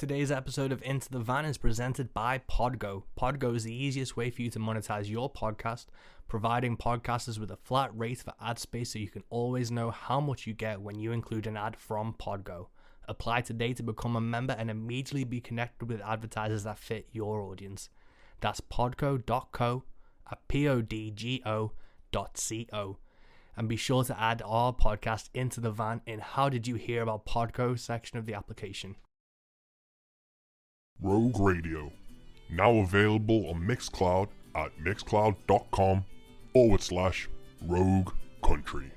Today's episode of Into the Van is presented by Podgo. Podgo is the easiest way for you to monetize your podcast, providing podcasters with a flat rate for ad space so you can always know how much you get when you include an ad from Podgo. Apply today to become a member and immediately be connected with advertisers that fit your audience. That's podgo.co at podgo.co. And be sure to add our podcast Into the Van in How Did You Hear About Podgo section of the application. Rogue Radio, now available on Mixcloud at mixcloud.com/Rogue Country.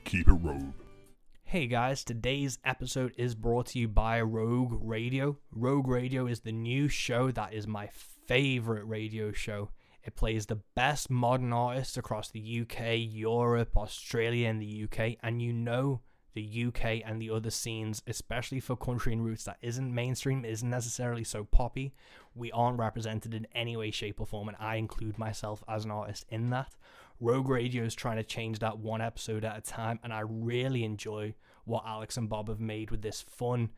Keep it rogue. Hey guys, today's episode is brought to you by Rogue Radio. Rogue Radio is the new show that is my favorite radio show. It plays the best modern artists across the UK, Europe, Australia, and the UK, and you know the UK and the other scenes, especially for country and roots that isn't mainstream, isn't necessarily so poppy. We aren't represented in any way, shape, or form, and I include myself as an artist in that. Rogue Radio is trying to change that one episode at a time, and I really enjoy what Alex and Bob have made with this fun.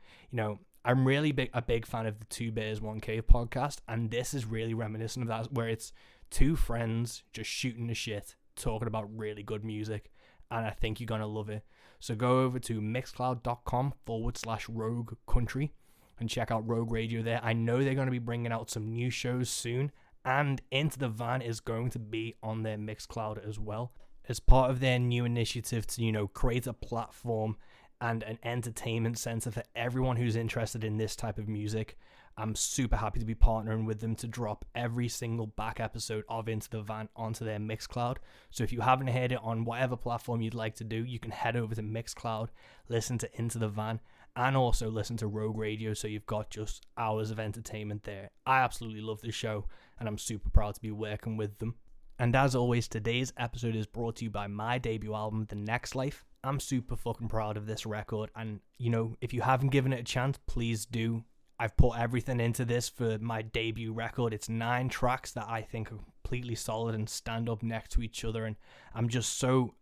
I'm really a big fan of the Two Bears, One Cave podcast, and this is really reminiscent of that, where it's two friends just shooting the shit, talking about really good music, and I think you're going to love it. So go over to mixcloud.com/Rogue Country and check out Rogue Radio there. I know they're going to be bringing out some new shows soon, and Into the Van is going to be on their Mixcloud as well, as part of their new initiative to, create a platform and an entertainment center for everyone who's interested in this type of music. I'm super happy to be partnering with them to drop every single back episode of Into the Van onto their Mixcloud. So if you haven't heard it on whatever platform you'd like to do, you can head over to Mixcloud, listen to Into the Van, and also listen to Rogue Radio, so you've got just hours of entertainment there. I absolutely love the show, and I'm super proud to be working with them. And as always, today's episode is brought to you by my debut album, The Next Life. I'm super fucking proud of this record, and if you haven't given it a chance, please do. I've put everything into this for my debut record. It's 9 tracks that I think are completely solid and stand up next to each other, and I'm just so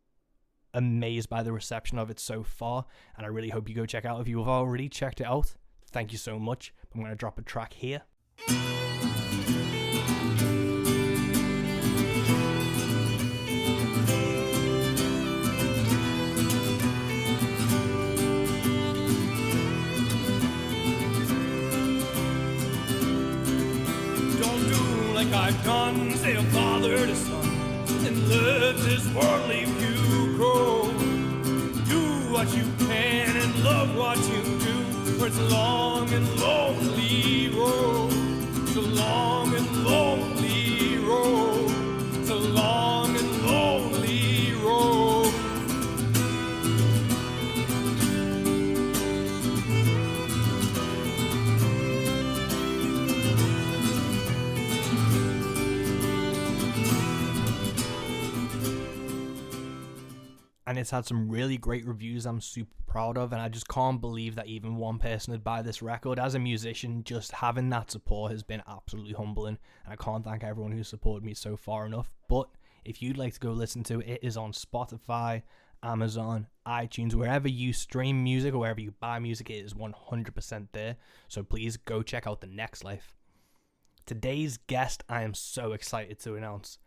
amazed by the reception of it so far, and I really hope you go check it out. If you have already checked it out, thank you so much. I'm going to drop a track here. I've done, say a father to son, and let this worldly view go. Do what you can and love what you do, for it's a long and lonely road. It's a long and lonely road. It's a long and lonely road. And it's had some really great reviews I'm super proud of, and I just can't believe that even one person would buy this record. As a musician, just having that support has been absolutely humbling, and I can't thank everyone who supported me so far enough. But if you'd like to go listen to it, it is on Spotify, Amazon, iTunes, wherever you stream music or wherever you buy music, it is 100% there. So please go check out The Next Life. Today's guest, I am so excited to announce.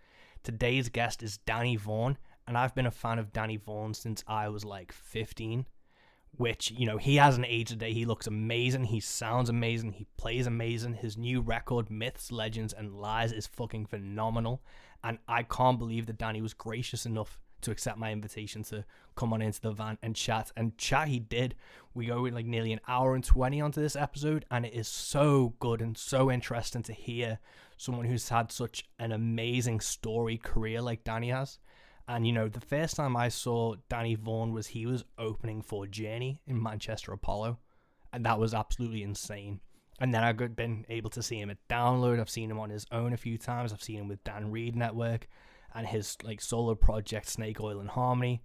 Today's guest is Danny Vaughn. And I've been a fan of Danny Vaughn since I was like 15, which, he hasn't aged a day. He looks amazing. He sounds amazing. He plays amazing. His new record, Myths, Legends, and Lies, is fucking phenomenal. And I can't believe that Danny was gracious enough to accept my invitation to come on Into the Van and chat. And chat he did. We go with like nearly an hour and 20 onto this episode, and it is so good and so interesting to hear someone who's had such an amazing story career like Danny has. And, the first time I saw Danny Vaughn he was opening for Journey in Manchester Apollo. And that was absolutely insane. And then I've been able to see him at Download. I've seen him on his own a few times. I've seen him with Dan Reed Network and his solo project, Snake Oil and Harmony.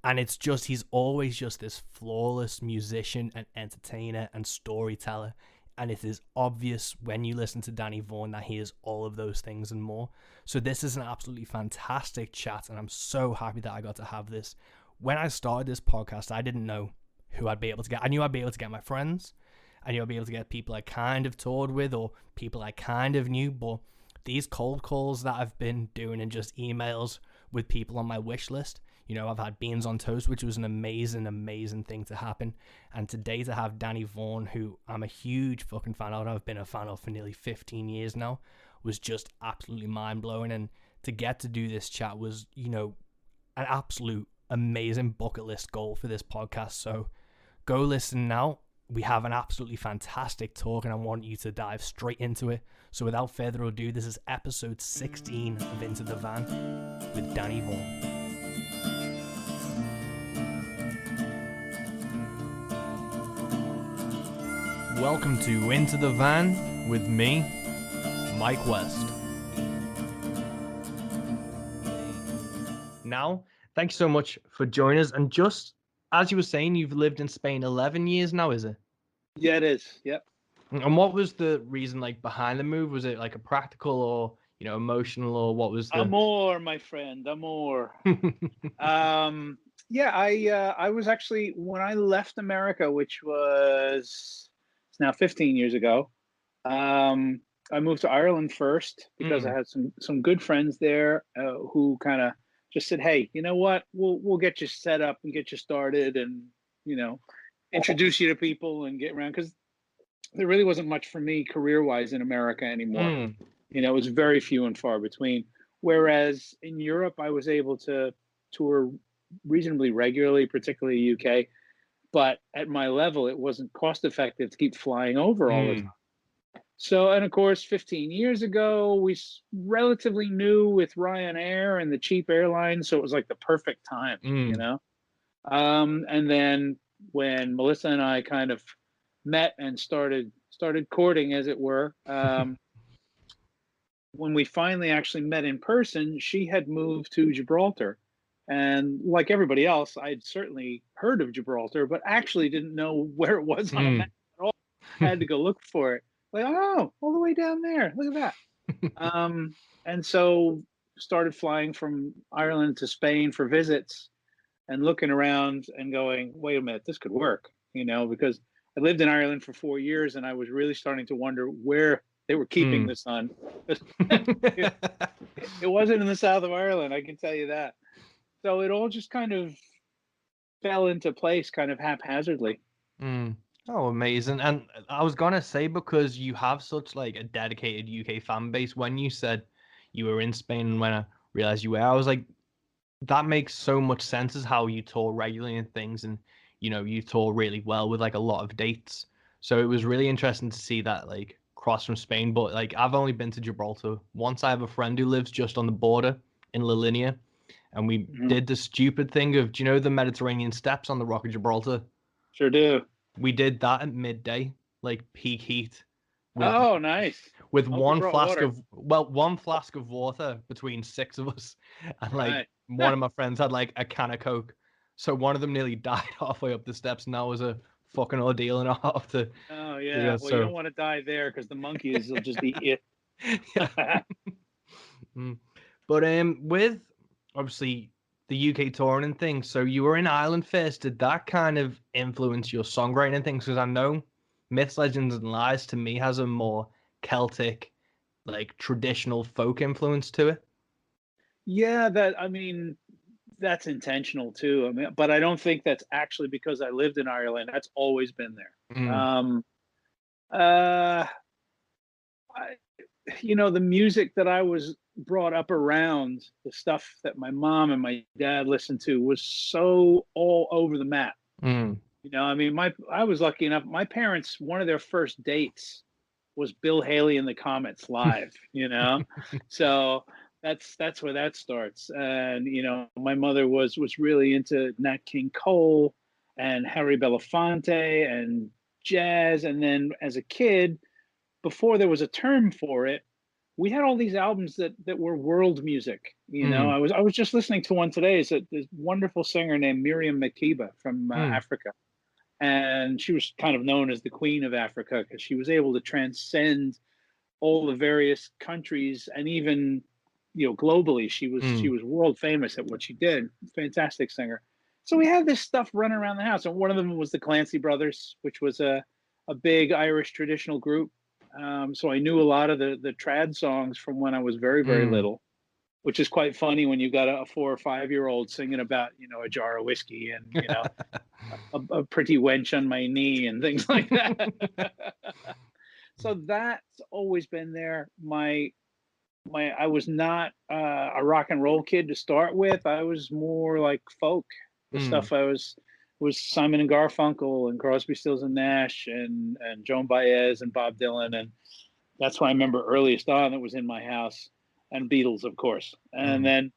And he's always just this flawless musician and entertainer and storyteller. And it is obvious when you listen to Danny Vaughn that he is all of those things and more. So this is an absolutely fantastic chat, and I'm so happy that I got to have this. When I started this podcast, I didn't know who I'd be able to get. I knew I'd be able to get my friends, and you'll be able to get people I kind of toured with or people I kind of knew. But these cold calls that I've been doing and just emails with people on my wish list, you know, I've had Beans on Toast, which was an amazing, amazing thing to happen. And today to have Danny Vaughn, who I'm a huge fucking fan of, I've been a fan of for nearly 15 years now, was just absolutely mind-blowing. And to get to do this chat was, you know, an absolute amazing bucket list goal for this podcast. So go listen now. We have an absolutely fantastic talk, and I want you to dive straight into it. So without further ado, this is episode 16 of Into the Van with Danny Vaughn. Welcome to Into the Van with me, Mike West. Now, thanks so much for joining us. And just as you were saying, you've lived in Spain 11 years now, is it? Yeah, it is. Yep. And what was the reason like behind the move? Was it like a practical or, you know, emotional, or what was the... Amor, my friend, amor. Yeah, I was actually, when I left America, which was, it's now 15 years ago, I moved to Ireland first because I had some good friends there who kind of just said, hey, you know what, we'll get you set up and get you started and, you know, introduce you to people and get around, because there really wasn't much for me career-wise in America anymore. You know, it was very few and far between. Whereas in Europe, I was able to tour reasonably regularly, particularly UK. But at my level, it wasn't cost-effective to keep flying over all the time. So, and of course, 15 years ago, we relatively new with Ryanair and the cheap airlines. So it was like the perfect time, you know? And then when Melissa and I kind of met and started courting, as it were, when we finally actually met in person, she had moved to Gibraltar. And like everybody else, I'd certainly heard of Gibraltar, but actually didn't know where it was on a map at all. I had to go look for it. Like, oh, all the way down there. Look at that. And so started flying from Ireland to Spain for visits and looking around and going, wait a minute, this could work, you know, because I lived in Ireland for 4 years and I was really starting to wonder where they were keeping the sun. It wasn't in the south of Ireland, I can tell you that. So it all just kind of fell into place kind of haphazardly. Oh, amazing. And I was going to say, because you have such like a dedicated UK fan base, when you said you were in Spain and when I realized you were, I was like, that makes so much sense as how you tour regularly and things. And, you know, you tour really well with like a lot of dates. So it was really interesting to see that like cross from Spain. But like, I've only been to Gibraltar once. I have a friend who lives just on the border in La Linea. And we did the stupid thing of, do you know the Mediterranean steps on the Rock of Gibraltar? Sure do. We did that at midday, like peak heat. Oh, nice. With one flask of water between six of us. And like one of my friends had like a can of Coke. So one of them nearly died halfway up the steps, and that was a fucking ordeal and a half to... Oh, yeah. Well, you don't want to die there because the monkeys will just eat you. But with obviously the UK touring and things, so you were in Ireland first. Did that kind of influence your songwriting and things? Because I know Myths, Legends and Lies to me has a more Celtic, like traditional folk influence to it. Yeah, that's intentional too. I mean, but I don't think that's actually because I lived in Ireland. That's always been there. You know, the music that I was brought up around, the stuff that my mom and my dad listened to, was so all over the map. You know, I mean, I was lucky enough. My parents, one of their first dates was Bill Haley and the Comets live. You know, so that's where that starts. And you know, my mother was really into Nat King Cole and Harry Belafonte and jazz. And then as a kid, before there was a term for it, we had all these albums that were world music. You know, I was just listening to one today. It's this wonderful singer named Miriam Makeba from Africa. And she was kind of known as the Queen of Africa because she was able to transcend all the various countries, and even, you know, globally, she was world famous at what she did. Fantastic singer. So we had this stuff running around the house, and one of them was the Clancy Brothers, which was a a big Irish traditional group. So I knew a lot of the trad songs from when I was very, very little, which is quite funny when you got a 4 or 5-year-old singing about, a jar of whiskey and, a pretty wench on my knee and things like that. So that's always been there. I was not a rock and roll kid to start with. I was more like folk. The stuff I was Simon and Garfunkel and Crosby, Stills and Nash and Joan Baez and Bob Dylan, and that's what I remember earliest on that was in my house, and Beatles, of course, and then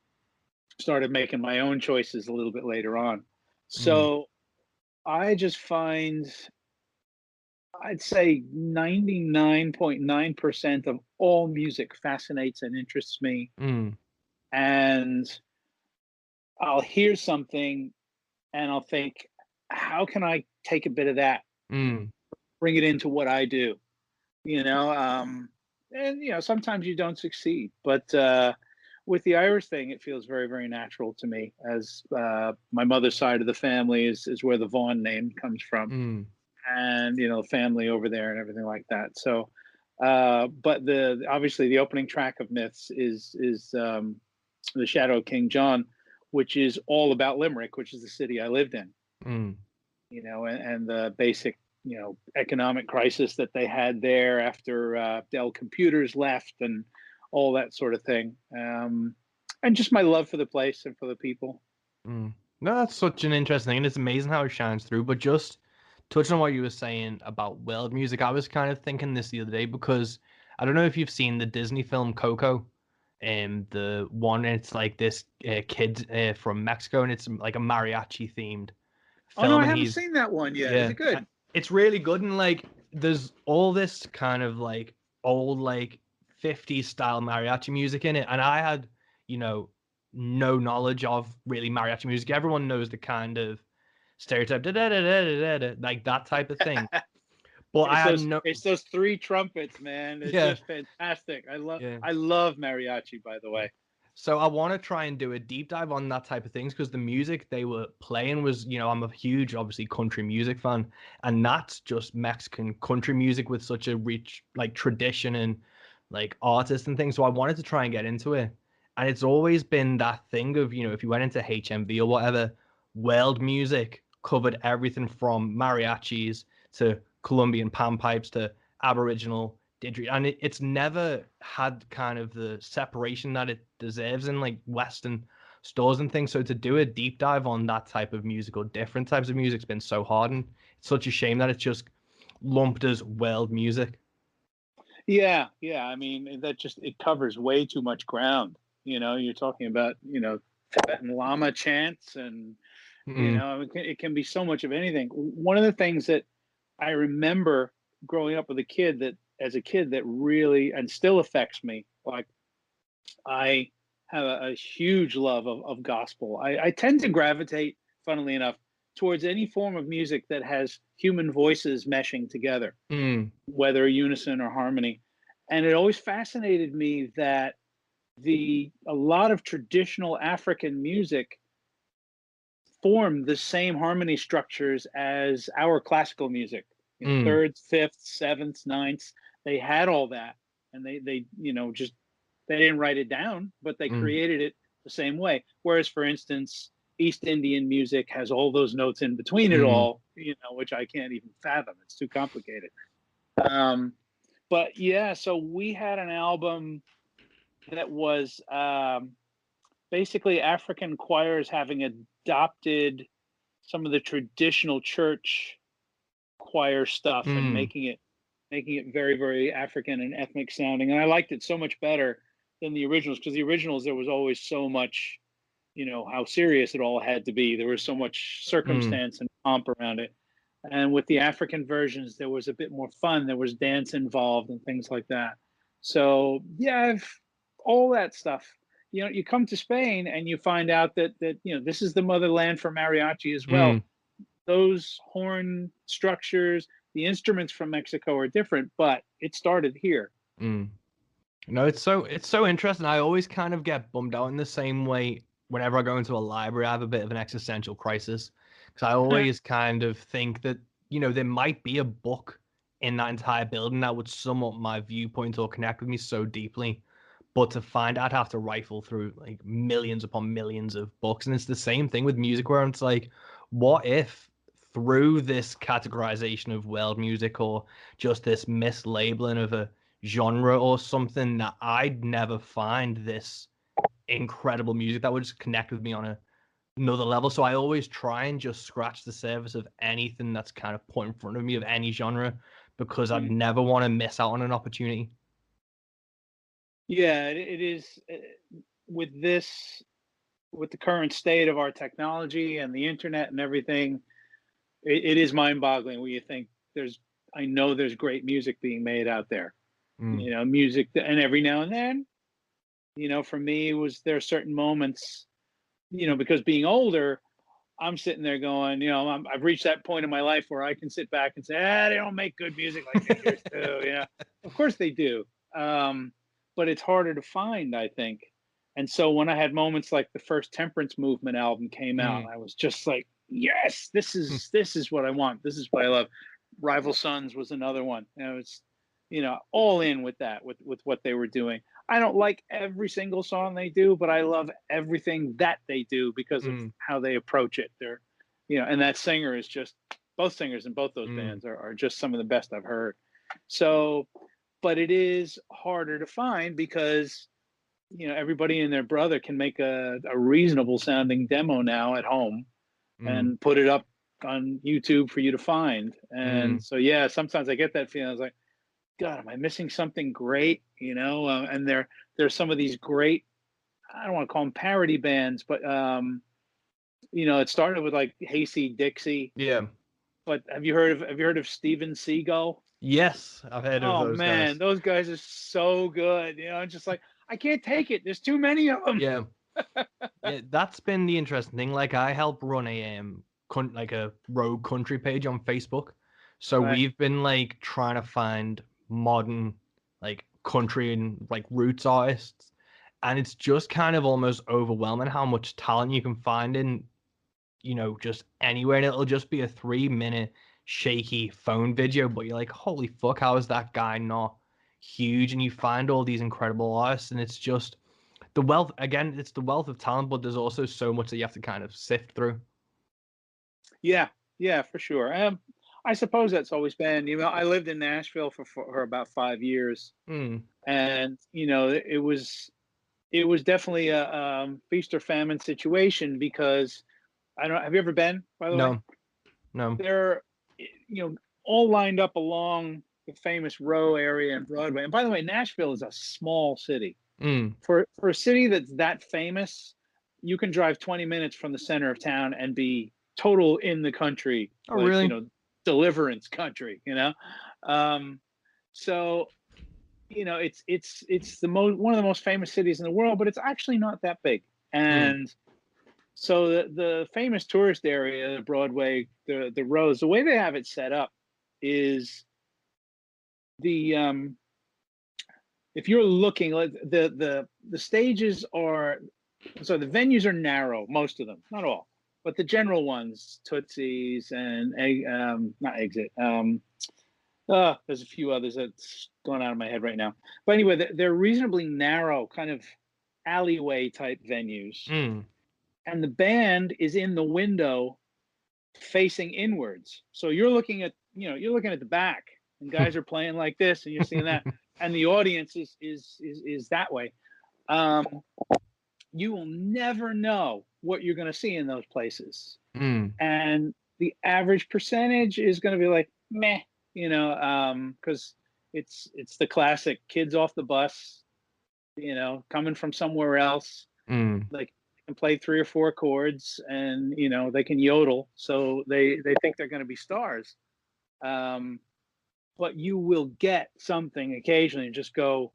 started making my own choices a little bit later on. So I just find, I'd say 99.9% of all music fascinates and interests me. And I'll hear something and I'll think, how can I take a bit of that, bring it into what I do, and, sometimes you don't succeed, but with the Irish thing, it feels very, very natural to me, as my mother's side of the family is where the Vaughn name comes from. And family over there and everything like that. So but obviously the opening track of Myths is the Shadow of King John, which is all about Limerick, which is the city I lived in. And the basic economic crisis that they had there after Dell Computers left and all that sort of thing, and just my love for the place and for the people. No, that's such an interesting thing, and it's amazing how it shines through. But just touching on what you were saying about world music, I was kind of thinking this the other day, because I don't know if you've seen the Disney film Coco, the one, it's like this kid from Mexico, and it's like a mariachi themed film. Oh no, I haven't seen that one yet. Is it good? It's really good, and like there's all this kind of like old like 50s style mariachi music in it, and I had no knowledge of really mariachi music. Everyone knows the kind of stereotype like that type of thing, but it's those 3 trumpets, man. It's just fantastic. I love mariachi, by the way. So I want to try and do a deep dive on that type of things, because the music they were playing was, I'm a huge, obviously, country music fan, and that's just Mexican country music with such a rich like tradition and like artists and things. So I wanted to try and get into it, and it's always been that thing of, if you went into HMV or whatever, world music covered everything from mariachis to Colombian panpipes to Aboriginal didgeridoo, and it's never had kind of the separation that it deserves in like Western stores and things. So to do a deep dive on that type of music or different types of music's been so hard, and it's such a shame that it's just lumped as world music. Yeah. I mean, it covers way too much ground. You're talking about Tibetan Lama chants, and it can be so much of anything. One of the things that I remember growing up as a kid that really and still affects me, like I have a huge love of gospel. I tend to gravitate, funnily enough, towards any form of music that has human voices meshing together, whether unison or harmony. And it always fascinated me that a lot of traditional African music formed the same harmony structures as our classical music. Thirds, fifths, sevenths, ninths. They had all that, and they didn't write it down, but they created it the same way. Whereas, for instance, East Indian music has all those notes in between it all, which I can't even fathom. It's too complicated. But yeah, so we had an album that was basically African choirs having adopted some of the traditional church choir stuff and making it very, very African and ethnic sounding. And I liked it so much better than the originals, because the originals, there was always so much, how serious it all had to be. There was so much circumstance and pomp around it. And with the African versions, there was a bit more fun. There was dance involved and things like that. So yeah, all that stuff. You come to Spain and you find out that this is the motherland for mariachi as well. Those horn structures, the instruments from Mexico are different, but it started here. No, it's so interesting. I always kind of get bummed out in the same way whenever I go into a library. I have a bit of an existential crisis, because I always kind of think that there might be a book in that entire building that would sum up my viewpoint or connect with me so deeply. But to find, I'd have to rifle through like millions upon millions of books. And it's the same thing with music where it's like, what if through this categorization of world music or just this mislabeling of a genre or something, that I'd never find this incredible music that would just connect with me on another level. So I always try and just scratch the surface of anything that's kind of put in front of me of any genre, because I'd never want to miss out on an opportunity. Yeah, it is with the current state of our technology and the internet and everything. It is mind-boggling when you think I know there's great music being made out there. You know, music, and every now and then, you know, for me, there are certain moments, you know, because being older, I'm sitting there going, you know, I've reached that point in my life where I can sit back and say, they don't make good music like they used to. You know, of course they do, but it's harder to find, I think. And so when I had moments like the first Temperance Movement album came out, I was just like, yes, this is what I want. This is what I love. Rival Sons was another one. You know, it's, you know, all in with that, with what they were doing. I don't like every single song they do, but I love everything that they do because of how they approach it. They're, you know, and that singer is just, both singers in both those bands are just some of the best I've heard. So, but it is harder to find because, you know, everybody and their brother can make a reasonable sounding demo now at home and put it up on YouTube for you to find. And so, yeah, sometimes I get that feeling. I was like, God, am I missing something great? You know, and there's some of these great, I don't want to call them parody bands, but you know, it started with like Hasty Dixie. Yeah. But have you heard of Steven Seagal? Yes, I've heard of those man, guys. those guys are so good. You know, it's just like, I can't take it. There's too many of them. Yeah. Yeah, that's been the interesting thing. Like, I help run like a rogue country page on Facebook. So we've been like trying to find modern like country and like roots artists, and it's just kind of almost overwhelming how much talent you can find in, you know, just anywhere. And it'll just be a 3-minute shaky phone video, but you're like, holy fuck, how is that guy not huge? And you find all these incredible artists, and it's just the wealth, again, it's the wealth of talent, but there's also so much that you have to kind of sift through. Yeah, for sure. I suppose that's always been, you know, I lived in Nashville for about 5 years, and you know, it was definitely a feast or famine situation because have you ever been, by the way? No. They're, you know, all lined up along the famous Row area and Broadway. And by the way, Nashville is a small city. For a city that's that famous, you can drive 20 minutes from the center of town and be total in the country. Oh, like, really? You know, deliverance country, you know? So, you know, it's one of the most famous cities in the world, but it's actually not that big. And so the famous tourist area, Broadway, the roads, the way they have it set up is if you're looking, the stages are, so the venues are narrow, most of them, not all, but the general ones, Tootsie's and not Exit. There's a few others that's going out of my head right now. But anyway, they're reasonably narrow, kind of alleyway type venues. And the band is in the window facing inwards. So you're looking at the back, and guys are playing like this, and you're seeing that. And the audience is that way. You will never know what you're going to see in those places. And the average percentage is going to be like, meh, you know, because it's the classic kids off the bus, you know, coming from somewhere else. Like, can play 3 or 4 chords, and you know, they can yodel, so they think they're going to be stars. But you will get something occasionally and just go,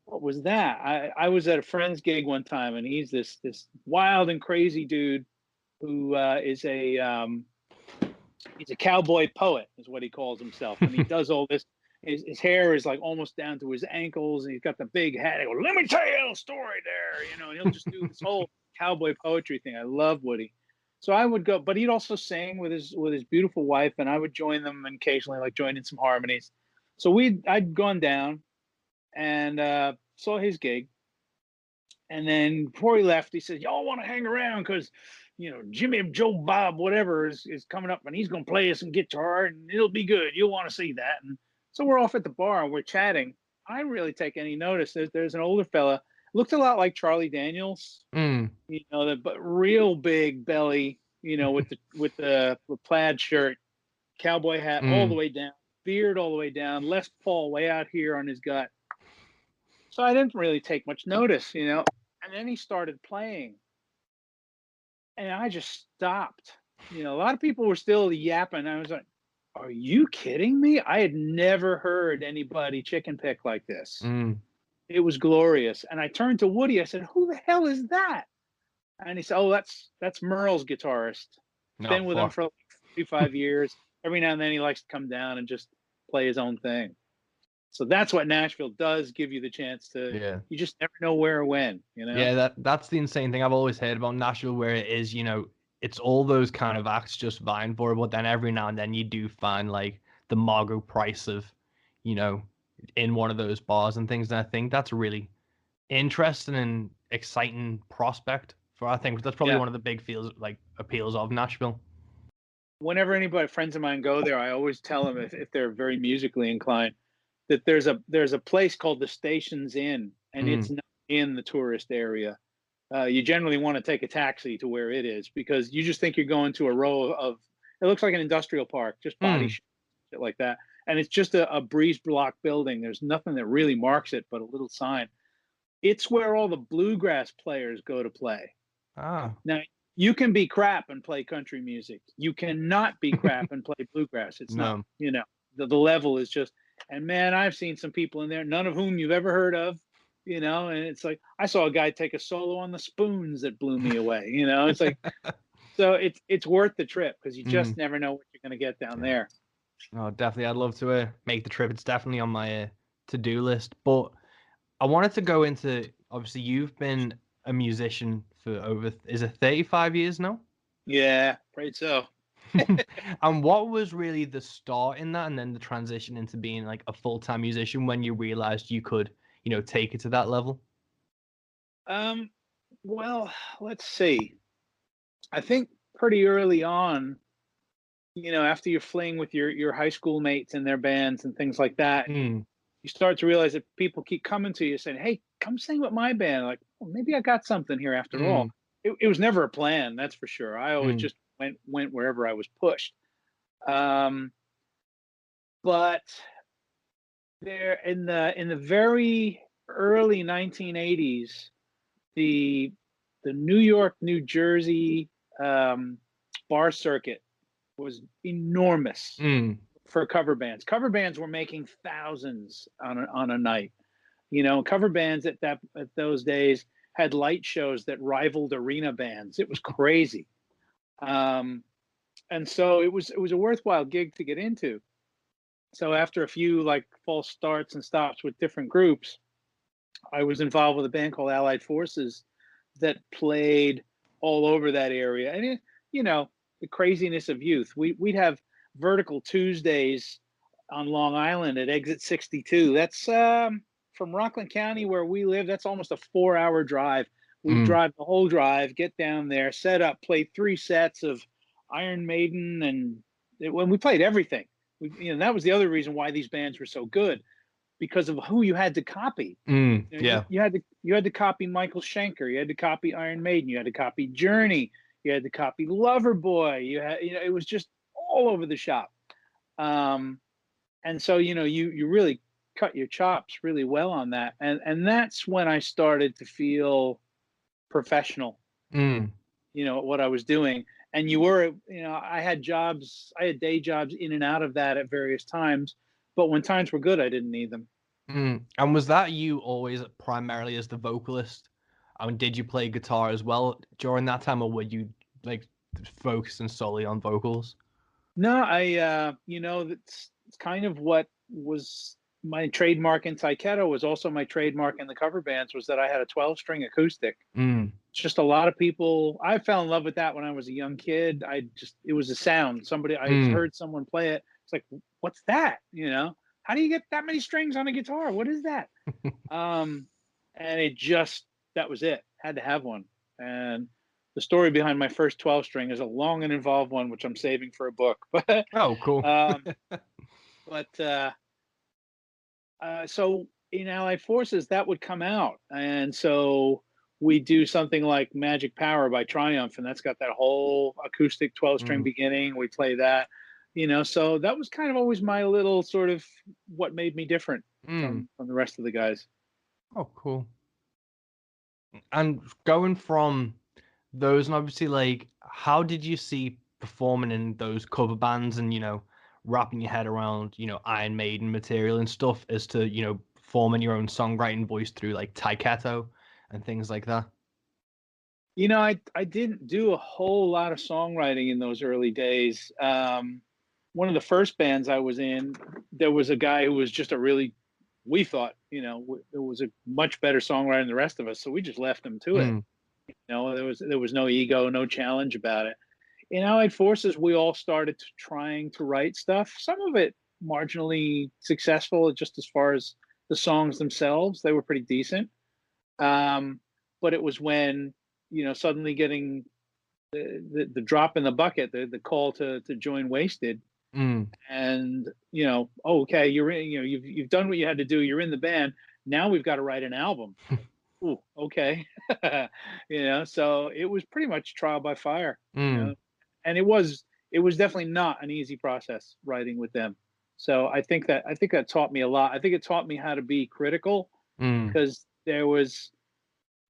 what was that? I was at a friend's gig one time, and he's this wild and crazy dude who is he's a cowboy poet, is what he calls himself, and he does all this. His hair is like almost down to his ankles, and he's got the big hat. He goes, "Let me tell you a story there," you know. And he'll just do this whole cowboy poetry thing. I love Woody. So I would go, but he'd also sing with his beautiful wife, and I would join them occasionally, like join in some harmonies. So I'd gone down and saw his gig, and then before he left, he said, "Y'all want to hang around because, Jimmy, Joe, Bob, whatever is coming up, and he's gonna play us some guitar, and it'll be good. You'll want to see that." And so we're off at the bar and we're chatting. I didn't really take any notice. There's an older fella, looked a lot like Charlie Daniels, but real big belly, with the plaid shirt, cowboy hat all the way down, beard all the way down, Les Paul way out here on his gut. So I didn't really take much notice, and then he started playing, and I just stopped. A lot of people were still yapping. I was like, "Are you kidding me?" I had never heard anybody chicken pick like this. It was glorious. And I turned to Woody. I said, "Who the hell is that?" And he said, "Oh, that's Merle's guitarist. Been with him for like 35 years. Every now and then he likes to come down and just play his own thing." So that's what Nashville does, give you the chance to. Yeah. You just never know where or when. Yeah, that's the insane thing I've always heard about Nashville, where it is, it's all those kind of acts just vying for it, but then every now and then you do find like the Margot Price of, in one of those bars and things. And I think that's a really interesting and exciting prospect for, I think that's probably one of the big appeals of Nashville. Whenever friends of mine go there, I always tell them if they're very musically inclined, that there's a place called the Stations Inn, and it's not in the tourist area. You generally want to take a taxi to where it is, because you just think you're going to a row of, it looks like an industrial park, just body shit like that. And it's just a breeze block building. There's nothing that really marks it but a little sign. It's where all the bluegrass players go to play. Now, you can be crap and play country music. You cannot be crap and play bluegrass. It's not, the level is just, and man, I've seen some people in there, none of whom you've ever heard of, and it's like, I saw a guy take a solo on the spoons that blew me away, it's like, so it's worth the trip, because you just never know what you're going to get down there. Oh, definitely. I'd love to make the trip. It's definitely on my to-do list, but I wanted to go into, obviously you've been a musician for is it 35 years now? Yeah, right. So. And what was really the start in that, and then the transition into being like a full-time musician, when you realized you could, take it to that level? Well, let's see. I think pretty early on, after you're fling with your high school mates and their bands and things like that, you start to realize that people keep coming to you saying, "Hey, come sing with my band." Like, well, maybe I got something here after all. It was never a plan, that's for sure. I always just went wherever I was pushed. But there in the very early 1980s, the New York, New Jersey bar circuit was enormous for cover bands. Cover bands were making thousands on a night. Cover bands at those days had light shows that rivaled arena bands. It was crazy. And so it was a worthwhile gig to get into. So after a few like false starts and stops with different groups, I was involved with a band called Allied Forces that played all over that area. And the craziness of youth. We'd have Vertical Tuesdays on Long Island at Exit 62. That's from Rockland County, where we live. That's almost a 4-hour drive. We'd drive the whole drive, get down there, set up, play 3 sets of Iron Maiden, and when we played everything. That was the other reason why these bands were so good, because of who you had to copy. You had to copy Michael Schenker. You had to copy Iron Maiden. You had to copy Journey. You had to copy Loverboy. You had, it was just all over the shop. And so, you really cut your chops really well on that. And that's when I started to feel professional, what I was doing. And I had day jobs in and out of that at various times, but when times were good, I didn't need them. And was that you always primarily as the vocalist? I mean, did you play guitar as well during that time, or were you like focusing solely on vocals? No, it's kind of what was my trademark in Tyketto, was also my trademark in the cover bands, was that I had a 12-string acoustic. just a lot of people. I fell in love with that when I was a young kid. It was a sound. I heard someone play it. It's like, what's that? You know, how do you get that many strings on a guitar? What is that? And that was it. Had to have one. And the story behind my first 12 string is a long and involved one, which I'm saving for a book. But oh, cool. So in Allied Forces, that would come out, and so we do something like Magic Power by Triumph, and that's got that whole acoustic 12-string beginning. We play that, you know. So that was kind of always my little sort of what made me different from the rest of the guys. Oh, cool. And going from those, and obviously, like, how did you see performing in those cover bands and, you know, wrapping your head around, you know, Iron Maiden material and stuff as to, you know, forming your own songwriting voice through like Tyketto and things like that? You know, I didn't do a whole lot of songwriting in those early days. One of the first bands I was in, there was a guy who was just we thought, you know, it was a much better songwriter than the rest of us. So we just left him to it. You know, there was no ego, no challenge about it. In Allied Forces, we all started trying to write stuff. Some of it marginally successful, just as far as the songs themselves, they were pretty decent. But it was when, you know, suddenly getting the drop in the bucket, the call to join Waysted, and you know, okay, you're in, you know, you've done what you had to do. You're in the band. Now we've got to write an album. Ooh, okay. You know, so it was pretty much trial by fire. You know? And it was definitely not an easy process writing with them. So I think that taught me a lot. I think it taught me how to be critical, because there was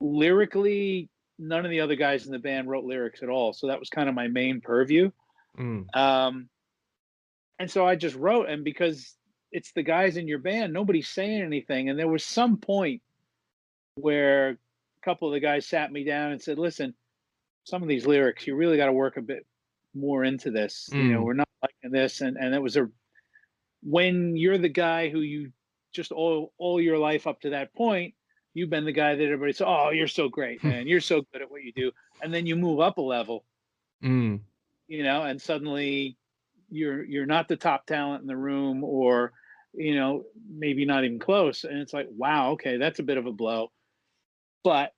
lyrically, none of the other guys in the band wrote lyrics at all. So that was kind of my main purview. And so I just wrote, and because it's the guys in your band, nobody's saying anything. And there was some point where a couple of the guys sat me down and said, listen, some of these lyrics, you really got to work a bit more into this. You know, we're not liking this. And it was when you're the guy who you just all your life up to that point, you've been the guy that everybody says, oh, you're so great, man. You're so good at what you do. And then you move up a level, you know, and suddenly you're not the top talent in the room, or, you know, maybe not even close. And it's like, wow, okay, that's a bit of a blow. But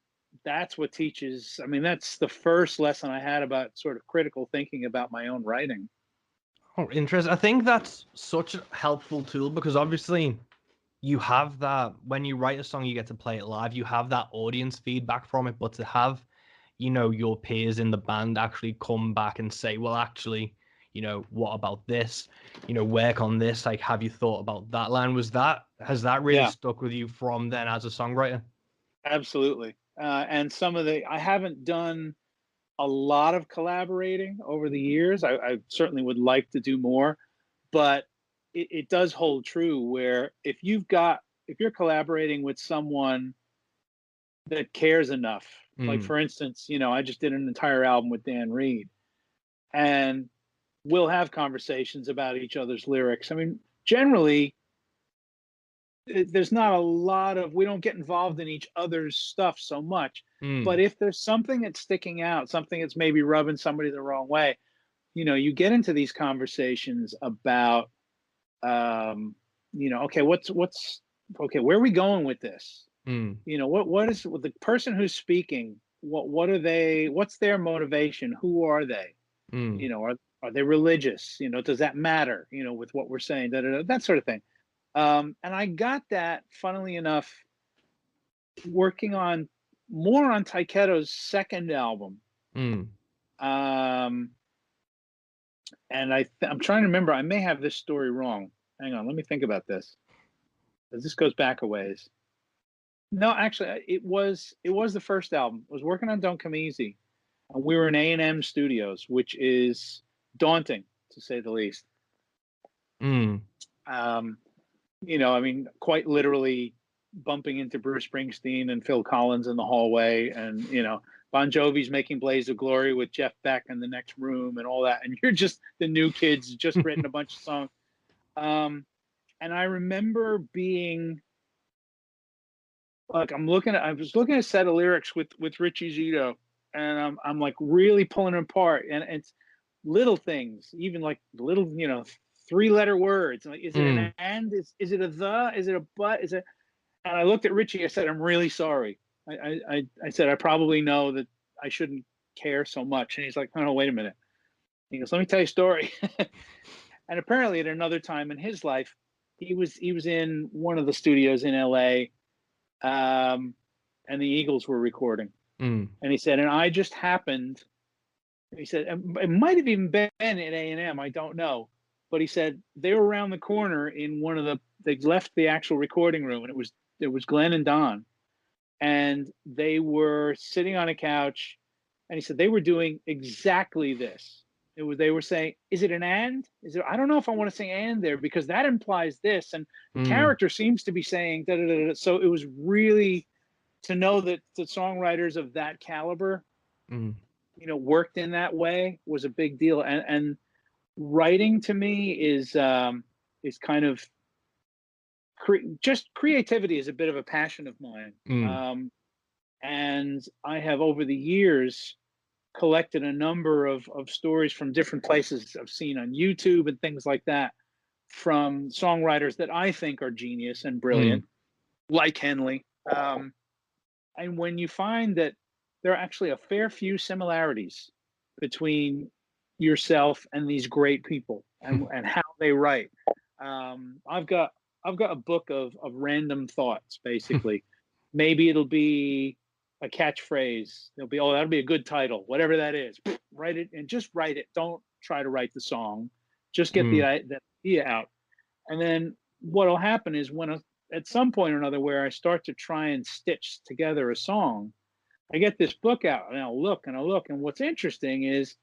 that's what teaches. I mean, that's the first lesson I had about sort of critical thinking about my own writing. Oh, interesting. I think that's such a helpful tool, because obviously you have that when you write a song, you get to play it live. You have that audience feedback from it, but to have, you know, your peers in the band actually come back and say, well, actually, you know, what about this? You know, work on this. Like, have you thought about that line? Has that really stuck with you from then as a songwriter? Absolutely. And I haven't done a lot of collaborating over the years. I certainly would like to do more, but it does hold true where if you're collaborating with someone that cares enough, like for instance, you know, I just did an entire album with Dan Reed, and we'll have conversations about each other's lyrics. I mean, generally, there's not a lot of, we don't get involved in each other's stuff so much. But if there's something that's sticking out, something that's maybe rubbing somebody the wrong way, you know, you get into these conversations about, you know, okay, okay, where are we going with this? You know, what is the person who's speaking? What are they? What's their motivation? Who are they? You know, are they religious? You know, does that matter? You know, with what we're saying, that sort of thing. And I got that, funnily enough, working more on Tyketto's second album. And I'm trying to remember. I may have this story wrong. Hang on, let me think about this. This goes back a ways. No, actually, it was the first album. I was working on Don't Come Easy, and we were in A&M Studios, which is daunting to say the least. You know, I mean, quite literally bumping into Bruce Springsteen and Phil Collins in the hallway, and, you know, Bon Jovi's making Blaze of Glory with Jeff Beck in the next room and all that. And you're just the new kids, just written a bunch of songs. And I remember being like I was looking at a set of lyrics with Richie Zito, and I'm like really pulling them apart, and it's little things, even like little, 3-letter words. Like, is it an and? Is it a the? Is it a but? Is it? And I looked at Richie. I said, I'm really sorry. I said, I probably know that I shouldn't care so much. And he's like, oh, no, wait a minute. He goes, let me tell you a story. And apparently at another time in his life, he was in one of the studios in LA, and the Eagles were recording. And he said, and I just happened, he said, it might have even been at A&M, I don't know. But he said they were around the corner in one of they left the actual recording room, and it was Glenn and Don. And they were sitting on a couch, and he said they were doing exactly this. They were saying, is it an and? I don't know if I want to say and there, because that implies this. And the character seems to be saying da, da, da, da. So it was really, to know that the songwriters of that caliber, worked in that way was a big deal. And writing to me is kind of just creativity is a bit of a passion of mine. And I have over the years collected a number of stories from different places I've seen on YouTube and things like that, from songwriters that I think are genius and brilliant, like Henley. And when you find that there are actually a fair few similarities between yourself and these great people and how they write. I've got a book of random thoughts, basically. Maybe it'll be a catchphrase. There'll be, that'll be a good title, whatever that is. Write it, and just write it. Don't try to write the song. Just get the idea out. And then what'll happen is at some point or another, where I start to try and stitch together a song, I get this book out, and I'll look. And what's interesting is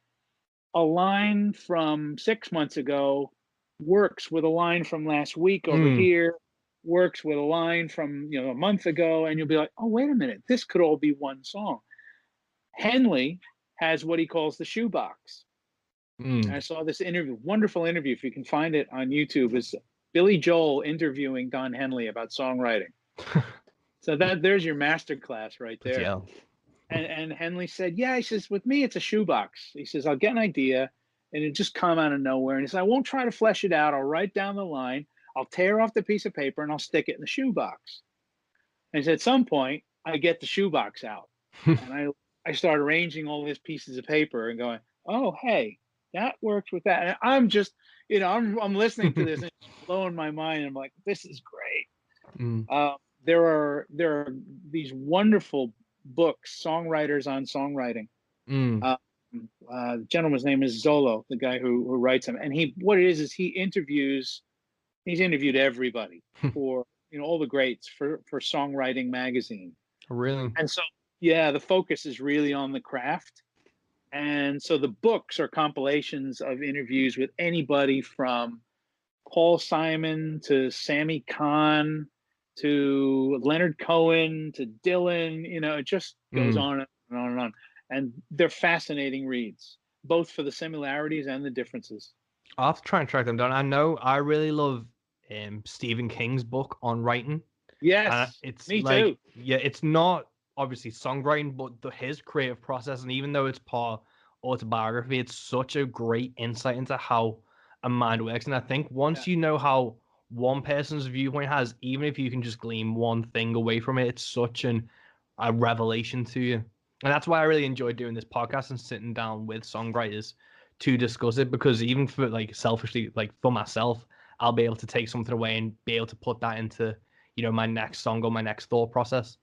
a line from 6 months ago works with a line from last week over here, works with a line from a month ago, and you'll be like, oh, wait a minute, this could all be one song. Henley has what he calls the shoebox. And I saw this wonderful interview, if you can find it on YouTube, is Billy Joel interviewing Don Henley about songwriting. So there's your master class right there. Yeah. And Henley said, yeah, he says, with me, it's a shoebox. He says, I'll get an idea and it just come out of nowhere. And he said, I won't try to flesh it out. I'll write down the line. I'll tear off the piece of paper and I'll stick it in the shoebox. And he said, at some point, I get the shoebox out. And I start arranging all these pieces of paper and going, oh, hey, that works with that. And I'm just, I'm listening to this and it's blowing my mind. I'm like, this is great. There are these wonderful books, songwriters on songwriting. The gentleman's name is Zolo, the guy who writes them. And he's interviewed everybody for all the greats for Songwriting magazine. Really? And so the focus is really on the craft. And so the books are compilations of interviews with anybody from Paul Simon to Sammy Kahn to Leonard Cohen to Dylan. It just goes on and on and on. And they're fascinating reads, both for the similarities and the differences. I'll have to try and track them down. I know I really love Stephen King's book on writing. Yes, it's me too. Yeah, it's not obviously songwriting, but his creative process, and even though it's part autobiography, it's such a great insight into how a mind works. And I think once you know how one person's viewpoint has, even if you can just glean one thing away from it, it's such a revelation to you. And that's why I really enjoy doing this podcast and sitting down with songwriters to discuss it, because even for selfishly, for myself, I'll be able to take something away and be able to put that into, my next song or my next thought process.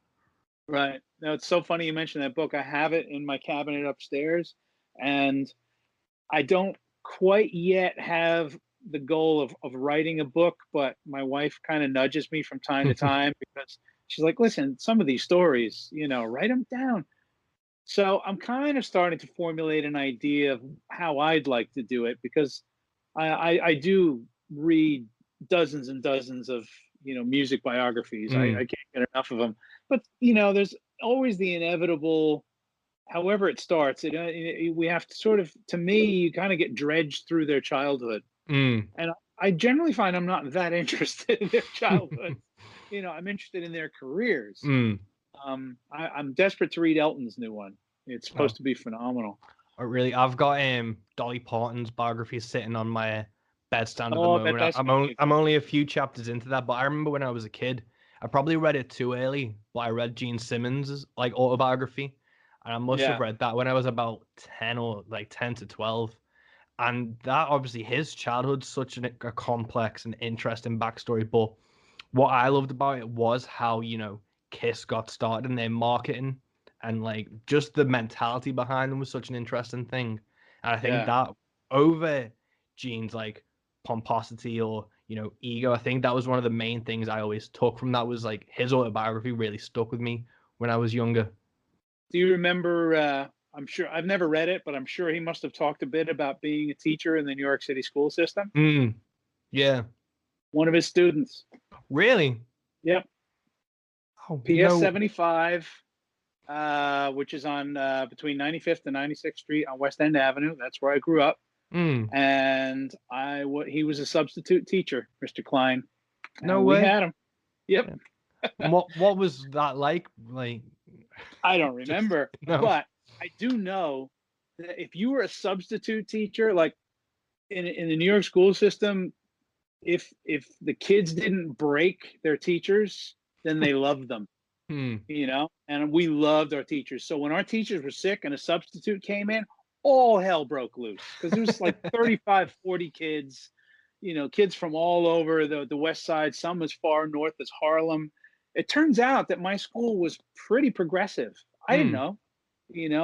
Right. Now, it's so funny you mentioned that book. I have it in my cabinet upstairs, and I don't quite yet have the goal of writing a book, but my wife kind of nudges me from time to time because she's like, listen, some of these stories, write them down. So I'm kind of starting to formulate an idea of how I'd like to do it, because I do read dozens and dozens of, music biographies. I can't get enough of them. But, there's always the inevitable, however it starts, we have to sort of, to me, you kind of get dredged through their childhood. And I generally find I'm not that interested in their childhood. I'm interested in their careers. Mm. I'm desperate to read Elton's new one. It's supposed to be phenomenal. Oh, really? I've got Dolly Parton's biography sitting on my bedstand at the I bet moment. that's I'm only a few chapters into that, but I remember when I was a kid, I probably read it too early, but I read Gene Simmons' like autobiography, and I must have read that when I was about 10 or like 10 to 12. And that obviously his childhood's such a complex and interesting backstory, but what I loved about it was how, Kiss got started in their marketing and like just the mentality behind them was such an interesting thing. And I think that over Gene's like pomposity or, ego, I think that was one of the main things I always took from that was like his autobiography really stuck with me when I was younger. Do you remember, I'm sure I've never read it, but I'm sure he must have talked a bit about being a teacher in the New York City school system. Yeah. One of his students. Really? Yep. Oh, PS 75, which is on between 95th and 96th Street on West End Avenue. That's where I grew up. And he was a substitute teacher, Mr. Klein. No way. We had him. Yep. And what was that like? Like, I don't remember, but I do know that if you were a substitute teacher, like in the New York school system, if the kids didn't break their teachers, then they loved them. And we loved our teachers. So when our teachers were sick and a substitute came in, all hell broke loose because there was like 35, 40 kids, kids from all over the West Side, some as far north as Harlem. It turns out that my school was pretty progressive. I didn't know.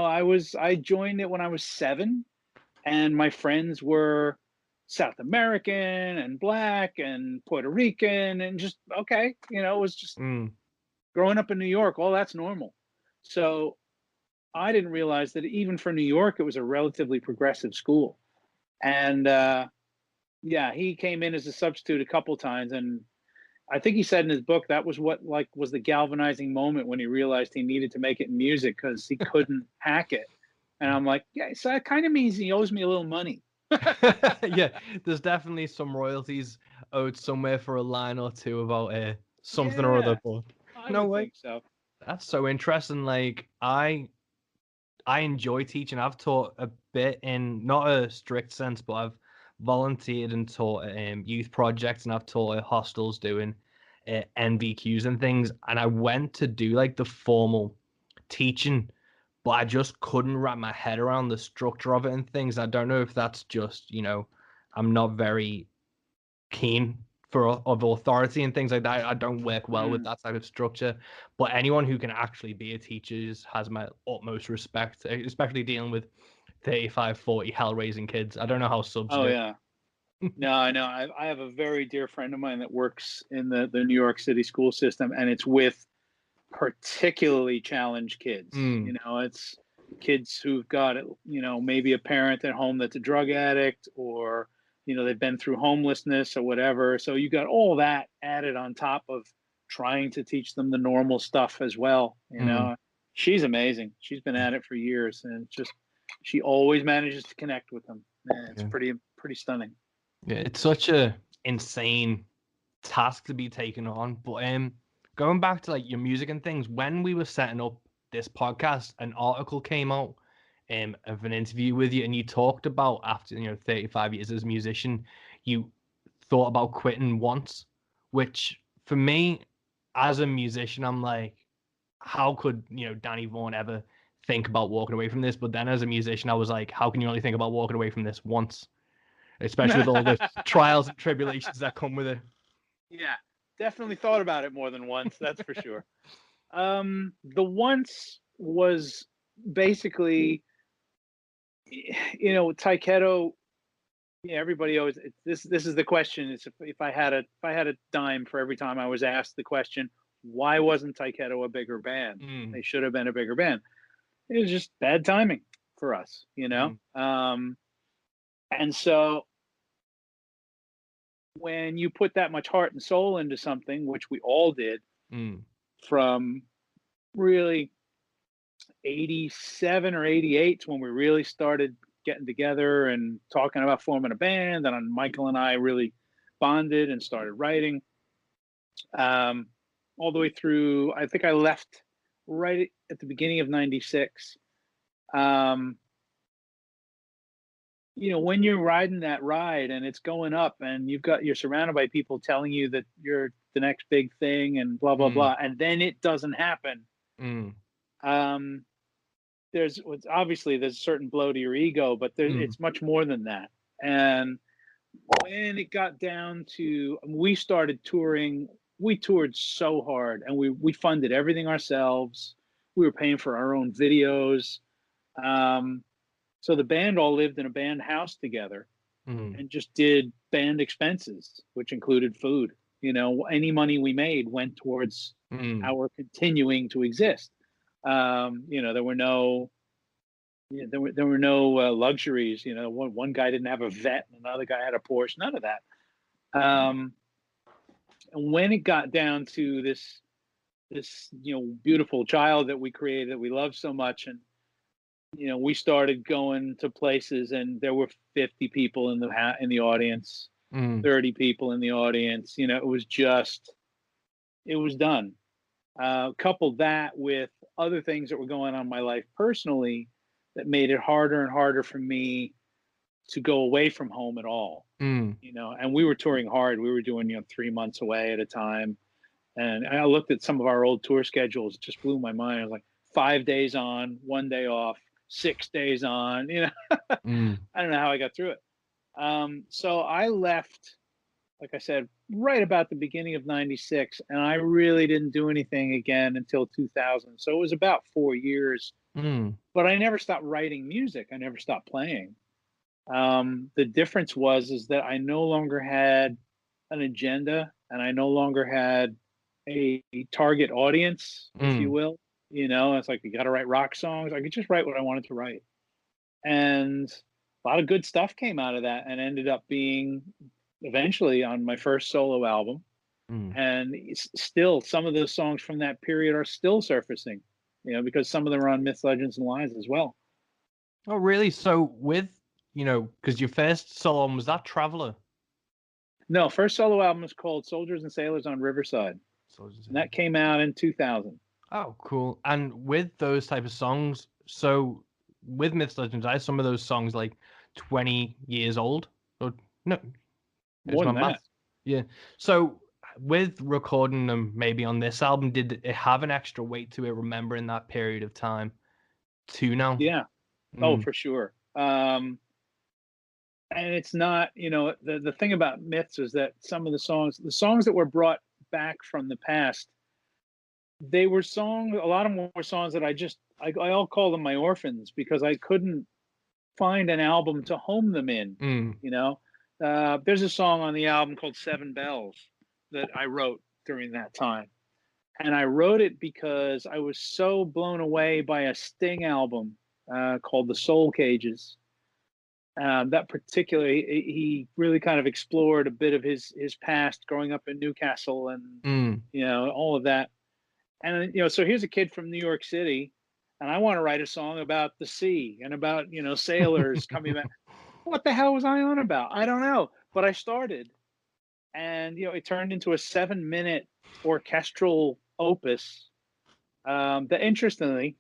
I joined it when I was 7, and my friends were South American and Black and Puerto Rican and just it was just growing up in New York, all that's normal. So I didn't realize that even for New York, it was a relatively progressive school. And he came in as a substitute a couple times, and I think he said in his book that was what was the galvanizing moment when he realized he needed to make it in music because he couldn't hack it. And I'm like, yeah, so that kind of means he owes me a little money. Yeah, there's definitely some royalties owed somewhere for a line or two about something or other. But no way. So that's so interesting. Like I enjoy teaching. I've taught a bit in not a strict sense, but I've volunteered and taught youth projects, and I've taught at hostels doing NVQs and things. And I went to do like the formal teaching, but I just couldn't wrap my head around the structure of it and things. I don't know if that's just, I'm not very keen of authority and things like that. I don't work well with that type of structure. But anyone who can actually be a teacher has my utmost respect, especially dealing with 35, 40 hell-raising kids. I don't know how subs do. Yeah. No, I know. I have a very dear friend of mine that works in the New York City school system, and it's with particularly challenged kids. It's kids who've got maybe a parent at home that's a drug addict, or they've been through homelessness or whatever. So you got all that added on top of trying to teach them the normal stuff as well. She's amazing. She's been at it for years, and she always manages to connect with them. Man, it's pretty stunning. Yeah, it's such a insane task to be taken on. But going back to like your music and things, when we were setting up this podcast, an article came out of an interview with you, and you talked about after 35 years as a musician, you thought about quitting once, which for me as a musician, I'm like, how could Danny Vaughn ever think about walking away from this? But then as a musician, I was like, how can you only think about walking away from this once, especially with all the trials and tribulations that come with it? Yeah, definitely thought about it more than once, that's for sure. The once was basically, Tyketto. Everybody always, this is the question. Is if I had a dime for every time I was asked the question, why wasn't Tyketto a bigger band? They should have been a bigger band. It was just bad timing for us, and so when you put that much heart and soul into something, which we all did, from really 87 or 88 when we really started getting together and talking about forming a band, and Michael and I really bonded and started writing. all the way through. I think I left right at the beginning of '96. When you're riding that ride and it's going up, and you're surrounded by people telling you that you're the next big thing and blah blah blah, and then it doesn't happen. There's a certain blow to your ego, but it's much more than that. And when it got down to, we started touring, we toured so hard, and we funded everything ourselves. We were paying for our own videos. So the band all lived in a band house together and just did band expenses, which included food. Any money we made went towards our continuing to exist. There were no luxuries. One guy didn't have a vet, and another guy had a Porsche. None of that. And when it got down to this beautiful child that we created, that we love so much, and we started going to places, and there were 50 people in the audience, 30 people in the audience. It was done. Coupled that with other things that were going on in my life personally that made it harder and harder for me to go away from home at all. And we were touring hard. We were doing 3 months away at a time. And I looked at some of our old tour schedules. It just blew my mind. I was like, 5 days on, 1 day off, 6 days on. I don't know how I got through it. So I left, like I said, right about the beginning of '96, and I really didn't do anything again until 2000. So it was about 4 years. But I never stopped writing music. I never stopped playing. The difference is that I no longer had an agenda, and I no longer had a target audience, if you will. It's like, you got to write rock songs. I could just write what I wanted to write. And a lot of good stuff came out of that, and ended up being eventually on my first solo album. And still, some of the songs from that period are still surfacing, because some of them are on Myths, Legends, and Lies as well. Oh, really? So with, because your first solo album, was that Traveler? No, first solo album is called Soldiers and Sailors on Riverside. And that came out in 2000. Oh, cool. And with those type of songs, so with Myths, Legends, are some of those songs like 20 years old? Or no? More than that. Yeah. So with recording them maybe on this album, did it have an extra weight to it, remembering that period of time too now? Yeah. Oh, for sure. And it's not, the thing about Myths is that some of the songs that were brought back from the past, they were songs, a lot of them were songs that I all call them my orphans, because I couldn't find an album to home them in. There's a song on the album called 7 Bells that I wrote during that time. And I wrote it because I was so blown away by a Sting album called The Soul Cages. That particularly, he really kind of explored a bit of his past growing up in Newcastle and, all of that. And, so here's a kid from New York City, and I want to write a song about the sea and about, sailors coming back. What the hell was I on about? I don't know. But I started, and, it turned into a 7-minute orchestral opus that, interestingly,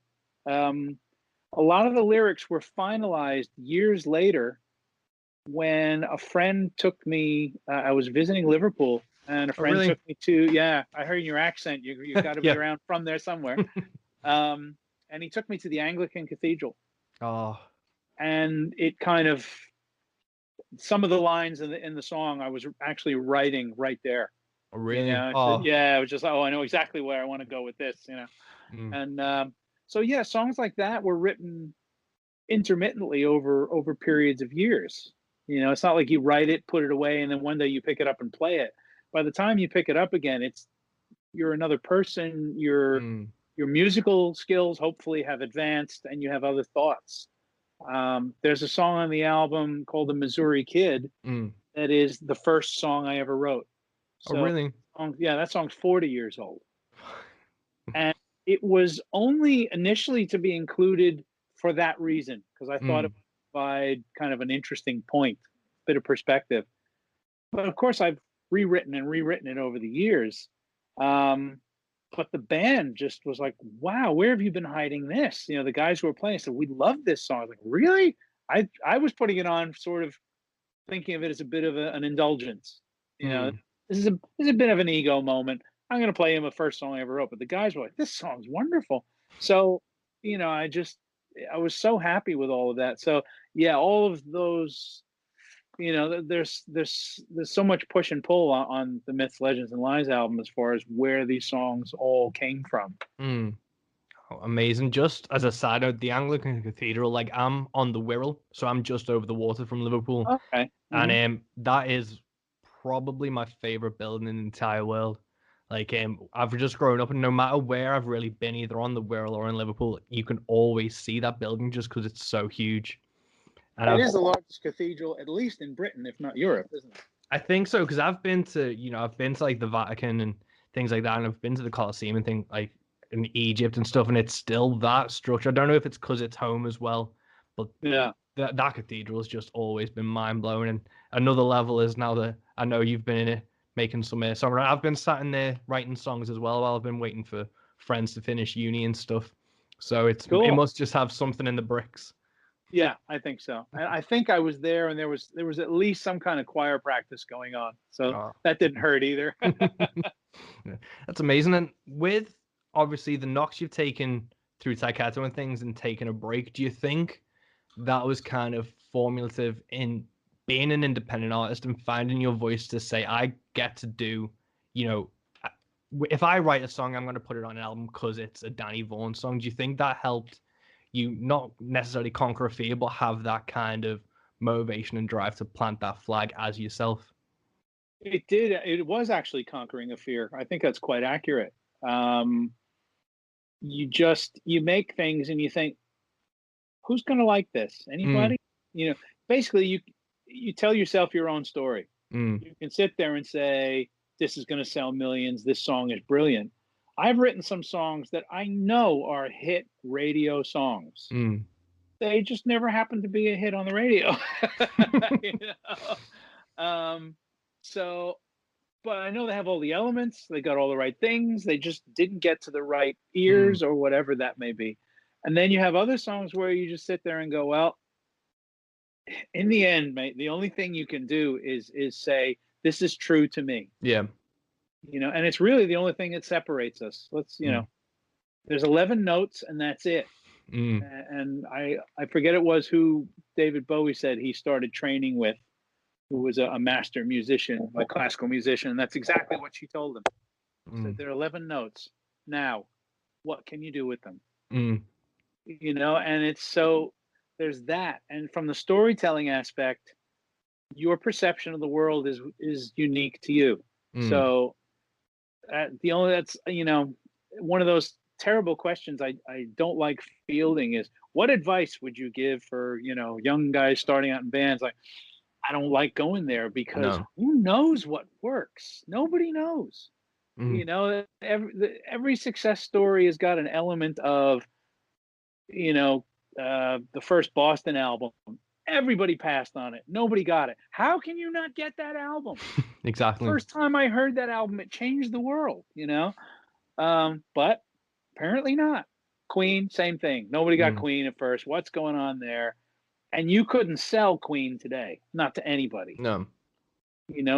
a lot of the lyrics were finalized years later when a friend took me, I was visiting Liverpool, and a friend took me to, I heard your accent, you've got to be around from there somewhere. And he took me to the Anglican Cathedral. Oh. And it kind of, some of the lines in the song I was actually writing right there. Oh, really? I was just like, I know exactly where I want to go with this, And so songs like that were written intermittently over periods of years. It's not like you write it, put it away, and then one day you pick it up and play it. By the time you pick it up again, you're another person. Your musical skills hopefully have advanced, and you have other thoughts. There's a song on the album called The Missouri Kid that is the first song I ever wrote. So, oh, really? That song's 40 years old. And it was only initially to be included for that reason, because I thought it would provide kind of an interesting point, bit of perspective. But of course, I've rewritten it over the years. but the band just was like, wow, where have you been hiding this? The guys who were playing said, we love this song. I was like, really? I was putting it on sort of thinking of it as a bit of an indulgence. This is a bit of an ego moment. I'm going to play him a first song I ever wrote, but the guys were like, this song's wonderful. So, I was so happy with all of that. So yeah, all of those, there's so much push and pull on the Myths, Legends, and Lies album as far as where these songs all came from. Oh, amazing. Just as a side note, the Anglican Cathedral, like I'm on the Wirral, so I'm just over the water from Liverpool. Okay. Mm-hmm. And that is probably my favorite building in the entire world. Like I've just grown up, and no matter where I've really been, either on the Wirral or in Liverpool, you can always see that building just because it's so huge. And it is the largest cathedral, at least in Britain, if not Europe, isn't it? I think so, because I've been to like the Vatican and things like that, and I've been to the Colosseum and things like in Egypt and stuff, and it's still that structure. I don't know if it's because it's home as well, but yeah, that cathedral has just always been mind blowing. And another level is now that I know you've been in it making some songwriting. I've been sat in there writing songs as well while I've been waiting for friends to finish uni and stuff. So it's cool. It must just have something in the bricks. Yeah, I think so. I think I was there, and there was at least some kind of choir practice going on. So that didn't hurt either. That's amazing. And with obviously the knocks you've taken through Tyketto and things and taking a break, do you think that was kind of formulative in being an independent artist and finding your voice to say, I get to do, if I write a song, I'm going to put it on an album because it's a Danny Vaughn song. Do you think that helped you not necessarily conquer a fear, but have that kind of motivation and drive to plant that flag as yourself? It did. It was actually conquering a fear. I think that's quite accurate. You make things and you think, who's going to like this? Anybody? Basically you tell yourself your own story. You can sit there and say, this is going to sell millions. This song is brilliant. I've written some songs that I know are hit radio songs. They just never happened to be a hit on the radio. But I know they have all the elements. They got all the right things. They just didn't get to the right ears or whatever that may be. And then you have other songs where you just sit there and go, well, in the end, mate, the only thing you can do is say, this is true to me. Yeah. And it's really the only thing that separates us. There's 11 notes and that's it. And I forget it was who David Bowie said he started training with, who was a master musician, a classical musician. And that's exactly what she told him. Said, there are 11 notes. Now, what can you do with them? And it's so there's that. And from the storytelling aspect, your perception of the world is unique to you. So that's one of those terrible questions I don't like fielding is, what advice would you give for young guys starting out in bands? Like, I don't like going there because who knows what works? Nobody knows. Every success story has got an element of the first Boston album, everybody passed on it, nobody got it. How can you not get that album? Exactly. First time I heard that album, it changed the world. But apparently not. Queen, same thing. Nobody got Queen at first. What's going on there? And you couldn't sell Queen today, not to anybody. No.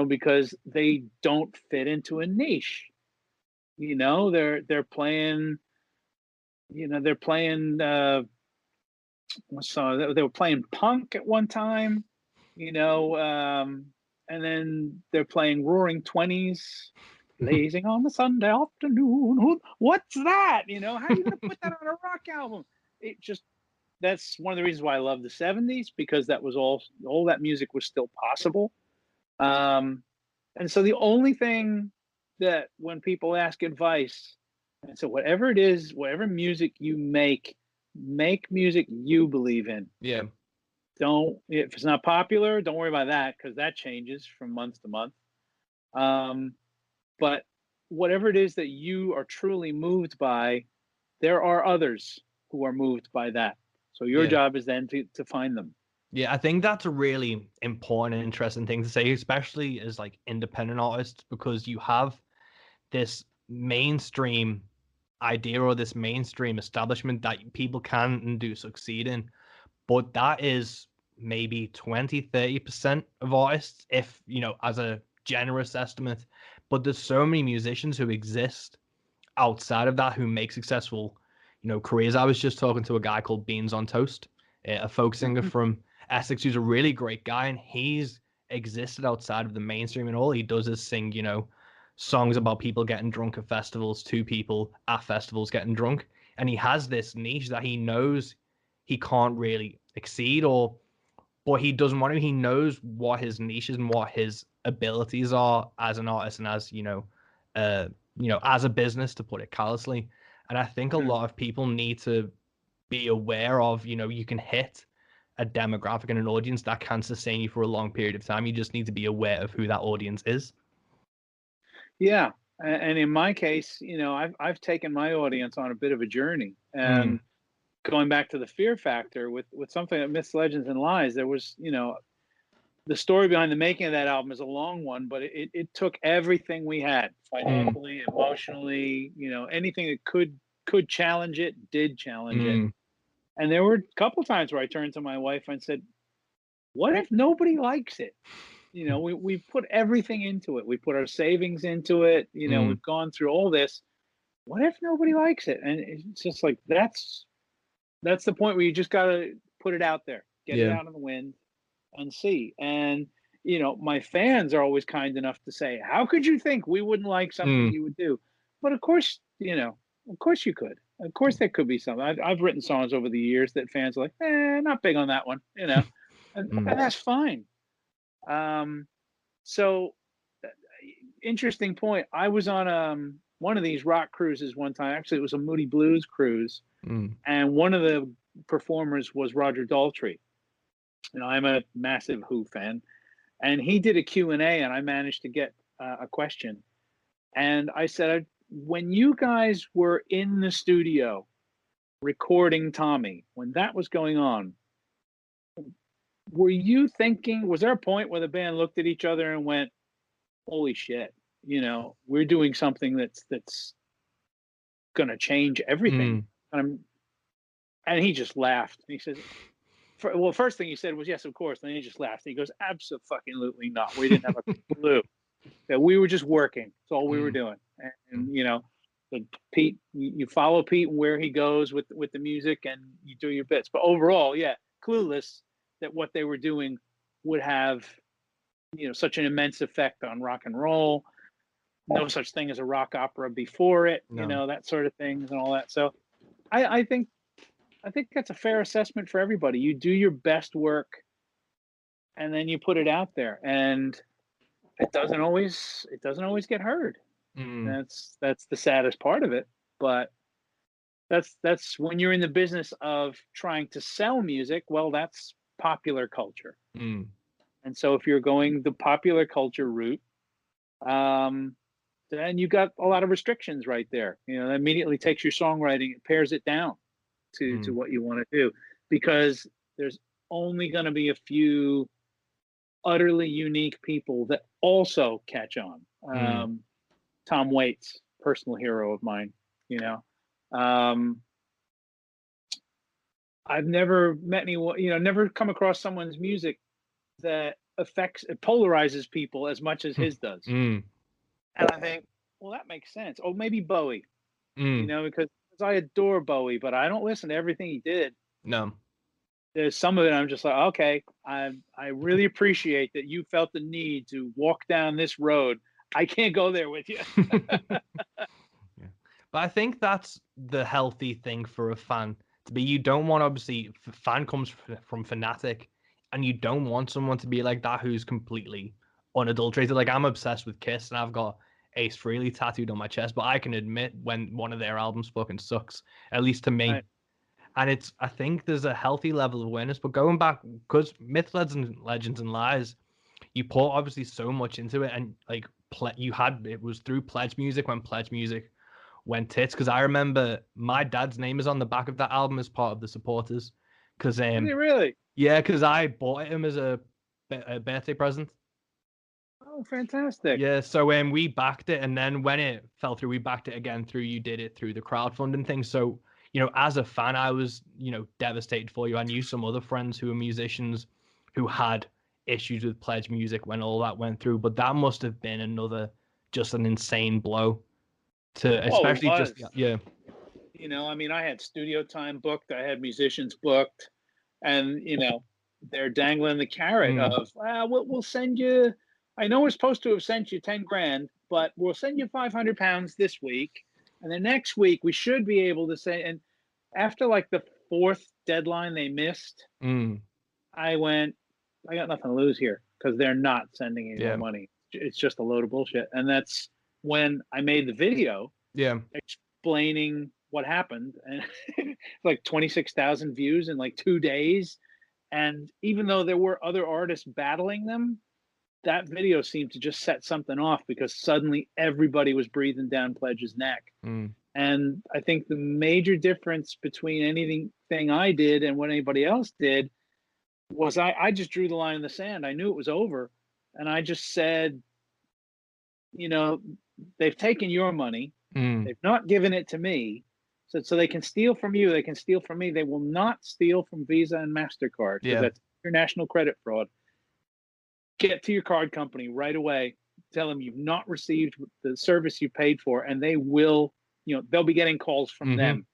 Because they don't fit into a niche. They're playing. They're playing. They were playing punk at one time. And then they're playing Roaring Twenties. Blazing on the Sunday afternoon. What's that? How are you gonna put that on a rock album? That's one of the reasons why I love the 70s, because that was all that music was still possible. And so the only thing that when people ask advice, and so whatever it is, whatever music you make music you believe in. Yeah. If it's not popular, don't worry about that, because that changes from month to month. But whatever it is that you are truly moved by, there are others who are moved by that. So your job is then to find them. Yeah, I think that's a really important and interesting thing to say, especially as like independent artists, because you have this mainstream idea or this mainstream establishment that people can and do succeed in, but that is maybe 20-30% of artists, if as a generous estimate. But there's so many musicians who exist outside of that who make successful careers. I was just talking to a guy called Beans on Toast, a folk singer from Essex, who's a really great guy, and he's existed outside of the mainstream, and all he does is sing songs about people getting drunk at festivals, to people at festivals getting drunk. And he has this niche that he knows he can't really exceed, but he doesn't want to. He knows what his niche is and what his abilities are as an artist and as as a business, to put it callously. And I think a lot of people need to be aware of, you can hit a demographic and an audience that can sustain you for a long period of time. You just need to be aware of who that audience is. Yeah. And in my case, I've taken my audience on a bit of a journey. And going back to the fear factor with something like Myths, Legends, and Lies, there was, the story behind the making of that album is a long one, but it took everything we had financially, emotionally, anything that could challenge it, did challenge it. And there were a couple of times where I turned to my wife and said, what if nobody likes it? We put everything into it. We put our savings into it. We've gone through all this. What if nobody likes it? And it's just like, that's the point where you just got to put it out there, get it out in the wind and see. And, my fans are always kind enough to say, how could you think we wouldn't like something you would do? But of course, of course you could. Of course there could be something. I've written songs over the years that fans are like, not big on that one, and that's fine. So interesting point. I was on one of these rock cruises one time. Actually, it was a Moody Blues cruise. And one of the performers was Roger Daltrey. I'm a massive Who fan. And he did a Q&A, and I managed to get a question. And I said, when you guys were in the studio recording Tommy, when that was going on, were you thinking, was there a point where the band looked at each other and went, holy shit, we're doing something that's going to change everything? And he just laughed. He says, first thing he said was, yes, of course. Then he just laughed. He goes, absolutely not. We didn't have a clue. That we were just working. That's all we were doing. And Pete, you follow Pete and where he goes with the music, and you do your bits. But overall, clueless that what they were doing would have, such an immense effect on rock and roll. No such thing as a rock opera before it, that sort of things and all that. So I think that's a fair assessment for everybody. You do your best work and then you put it out there, and it doesn't always get heard. That's the saddest part of it. But that's when you're in the business of trying to sell music. Well, that's popular culture. And so if you're going the popular culture route, then you got a lot of restrictions right there. That immediately takes your songwriting, it pares it down to what you want to do, because there's only going to be a few utterly unique people that also catch on. Tom Waits, personal hero of mine, I've never met anyone, never come across someone's music that it polarizes people as much as his does. And I think, well, that makes sense. Oh, maybe Bowie, because I adore Bowie, but I don't listen to everything he did. No. There's some of it I'm just like, okay, I really appreciate that you felt the need to walk down this road. I can't go there with you. But I think that's the healthy thing for a fan to be. You don't want, obviously, fan comes from fanatic, and you don't want someone to be like that who's completely unadulterated. Like, I'm obsessed with Kiss, and I've got Ace Frehley tattooed on my chest, but I can admit when one of their albums fucking sucks, at least to me. Right. And I think there's a healthy level of awareness. But going back, because Myths, Legends, and Lies, you put obviously so much into it, and like it was through Pledge Music when Pledge Music went tits. Because I remember my dad's name is on the back of that album as part of the supporters. Because really? Yeah, because I bought him as a birthday present. Oh Oh, fantastic. Yeah, so we backed it, and then when it fell through, we backed it again through, you did it through the crowdfunding thing. So, as a fan, I was, devastated for you. I knew some other friends who were musicians who had issues with Pledge Music when all that went through, but that must have been just an insane blow to, especially yeah. I had studio time booked, I had musicians booked, and, they're dangling the carrot of, we'll send you, I know we're supposed to have sent you 10 grand, but we'll send you 500 pounds this week. And the next week we should be able to say, and after like the fourth deadline they missed, I went, I got nothing to lose here, because they're not sending any more money. It's just a load of bullshit. And that's when I made the video explaining what happened. And like 26,000 views in like 2 days. And even though there were other artists battling them, that video seemed to just set something off, because suddenly everybody was breathing down Pledge's neck. And I think the major difference between anything I did and what anybody else did was I just drew the line in the sand. I knew it was over. And I just said, they've taken your money. They've not given it to me. So they can steal from you. They can steal from me. They will not steal from Visa and MasterCard, because that's international credit fraud. Get to your card company right away. Tell them you've not received the service you paid for, and they will, they'll be getting calls from them.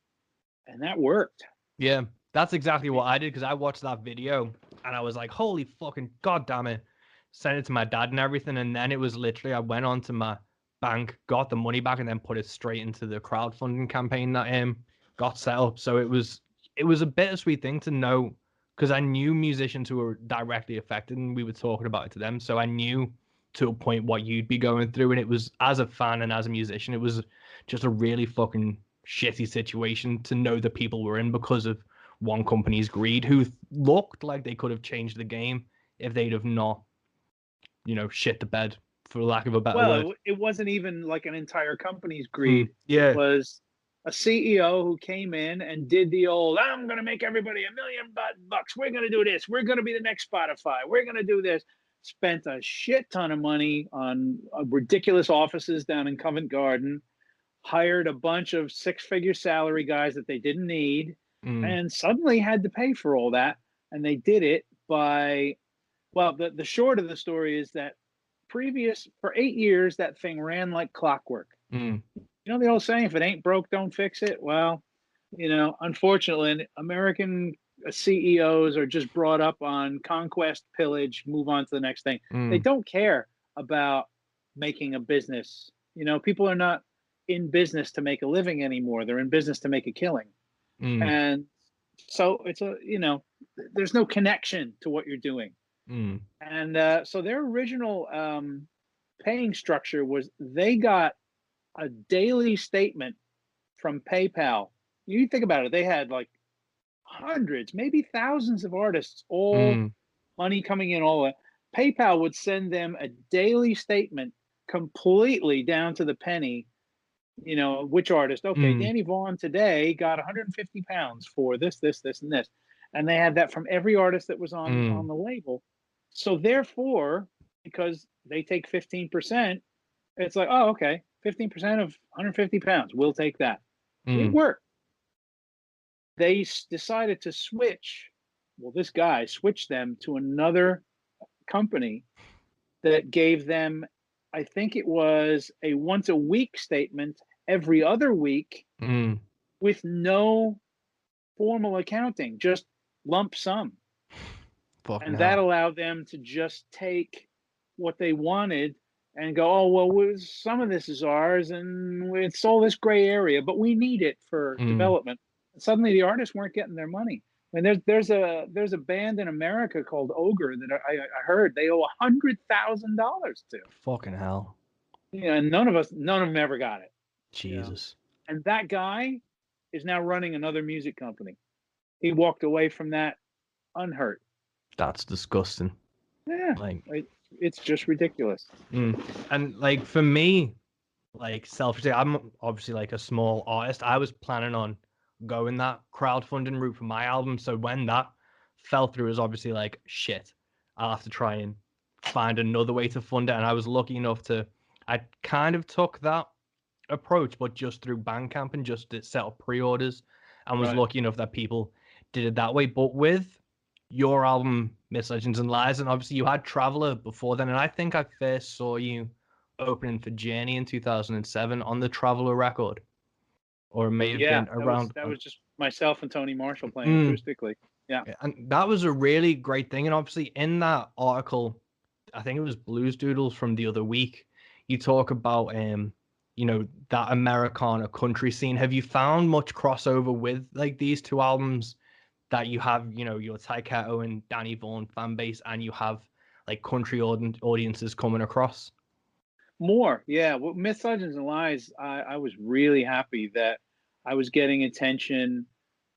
And that worked. Yeah, that's exactly what I did, because I watched that video and I was like, holy fucking goddamn it. Sent it to my dad and everything. And then it was literally, I went on to my bank, got the money back, and then put it straight into the crowdfunding campaign that got set up. So it was a bittersweet thing to know, because I knew musicians who were directly affected, and we were talking about it to them. So I knew to a point what you'd be going through, and it was, as a fan and as a musician, it was just a really fucking shitty situation to know that people were in because of one company's greed, who looked like they could have changed the game if they'd have not, shit the bed, for lack of a better word. Well, it wasn't even like an entire company's greed. Yeah. It was a CEO who came in and did the old, I'm going to make everybody $1 million bucks. We're going to do this. We're going to be the next Spotify. We're going to do this. Spent a shit ton of money on ridiculous offices down in Covent Garden, hired a bunch of 6-figure salary guys that they didn't need, and suddenly had to pay for all that. And they did it by, well, the short of the story is that for 8 years, that thing ran like clockwork. The old saying, if it ain't broke, don't fix it. Well, unfortunately, American CEOs are just brought up on conquest, pillage, move on to the next thing. They don't care about making a business. People are not in business to make a living anymore. They're in business to make a killing. And so it's there's no connection to what you're doing. And so their original paying structure was, they got a daily statement from PayPal. You think about it, they had like hundreds, maybe thousands of artists, all money coming in, all that. PayPal would send them a daily statement, completely down to the penny. Which artist? Okay, Danny Vaughn today got 150 pounds for this, and this. And they had that from every artist that was on the label. So therefore, because they take 15%, it's like, oh, okay, 15% of 150 pounds, we'll take that. It worked. They decided to switch. Well, this guy switched them to another company that gave them, I think it was a once a week statement every other week with no formal accounting, just lump sum. And that allowed them to just take what they wanted and go, oh, well, some of this is ours, and it's all this gray area, but we need it for development. And suddenly the artists weren't getting their money. I mean, there's a band in America called Ogre that I heard they owe $100,000 to. Fucking hell. And none of them ever got it. Jesus. And that guy is now running another music company. He walked away from that unhurt. That's disgusting. Yeah, it's just ridiculous. And like for me, like selfishly, I'm obviously like a small artist. I was planning on going that crowdfunding route for my album. So when that fell through, it was obviously like, shit, I'll have to try and find another way to fund it. And I was lucky enough I kind of took that approach, but just through Bandcamp and just to set up pre-orders, and was lucky enough that people did it that way. But with your album, Myths, Legends, and Lies, and obviously you had Traveler before then, and I think I first saw you opening for Journey in 2007 on the Traveler record, or it may have been around. That was just myself and Tony Marshall playing acoustically. Yeah, and that was a really great thing. And obviously, in that article, I think it was Blues Doodles from the other week, you talk about that Americana country scene. Have you found much crossover with like these two albums, that you have, your Tyketto and Danny Vaughn fan base, and you have like country audiences coming across? More, yeah. Well, Myths, Legends, and Lies, I was really happy that I was getting attention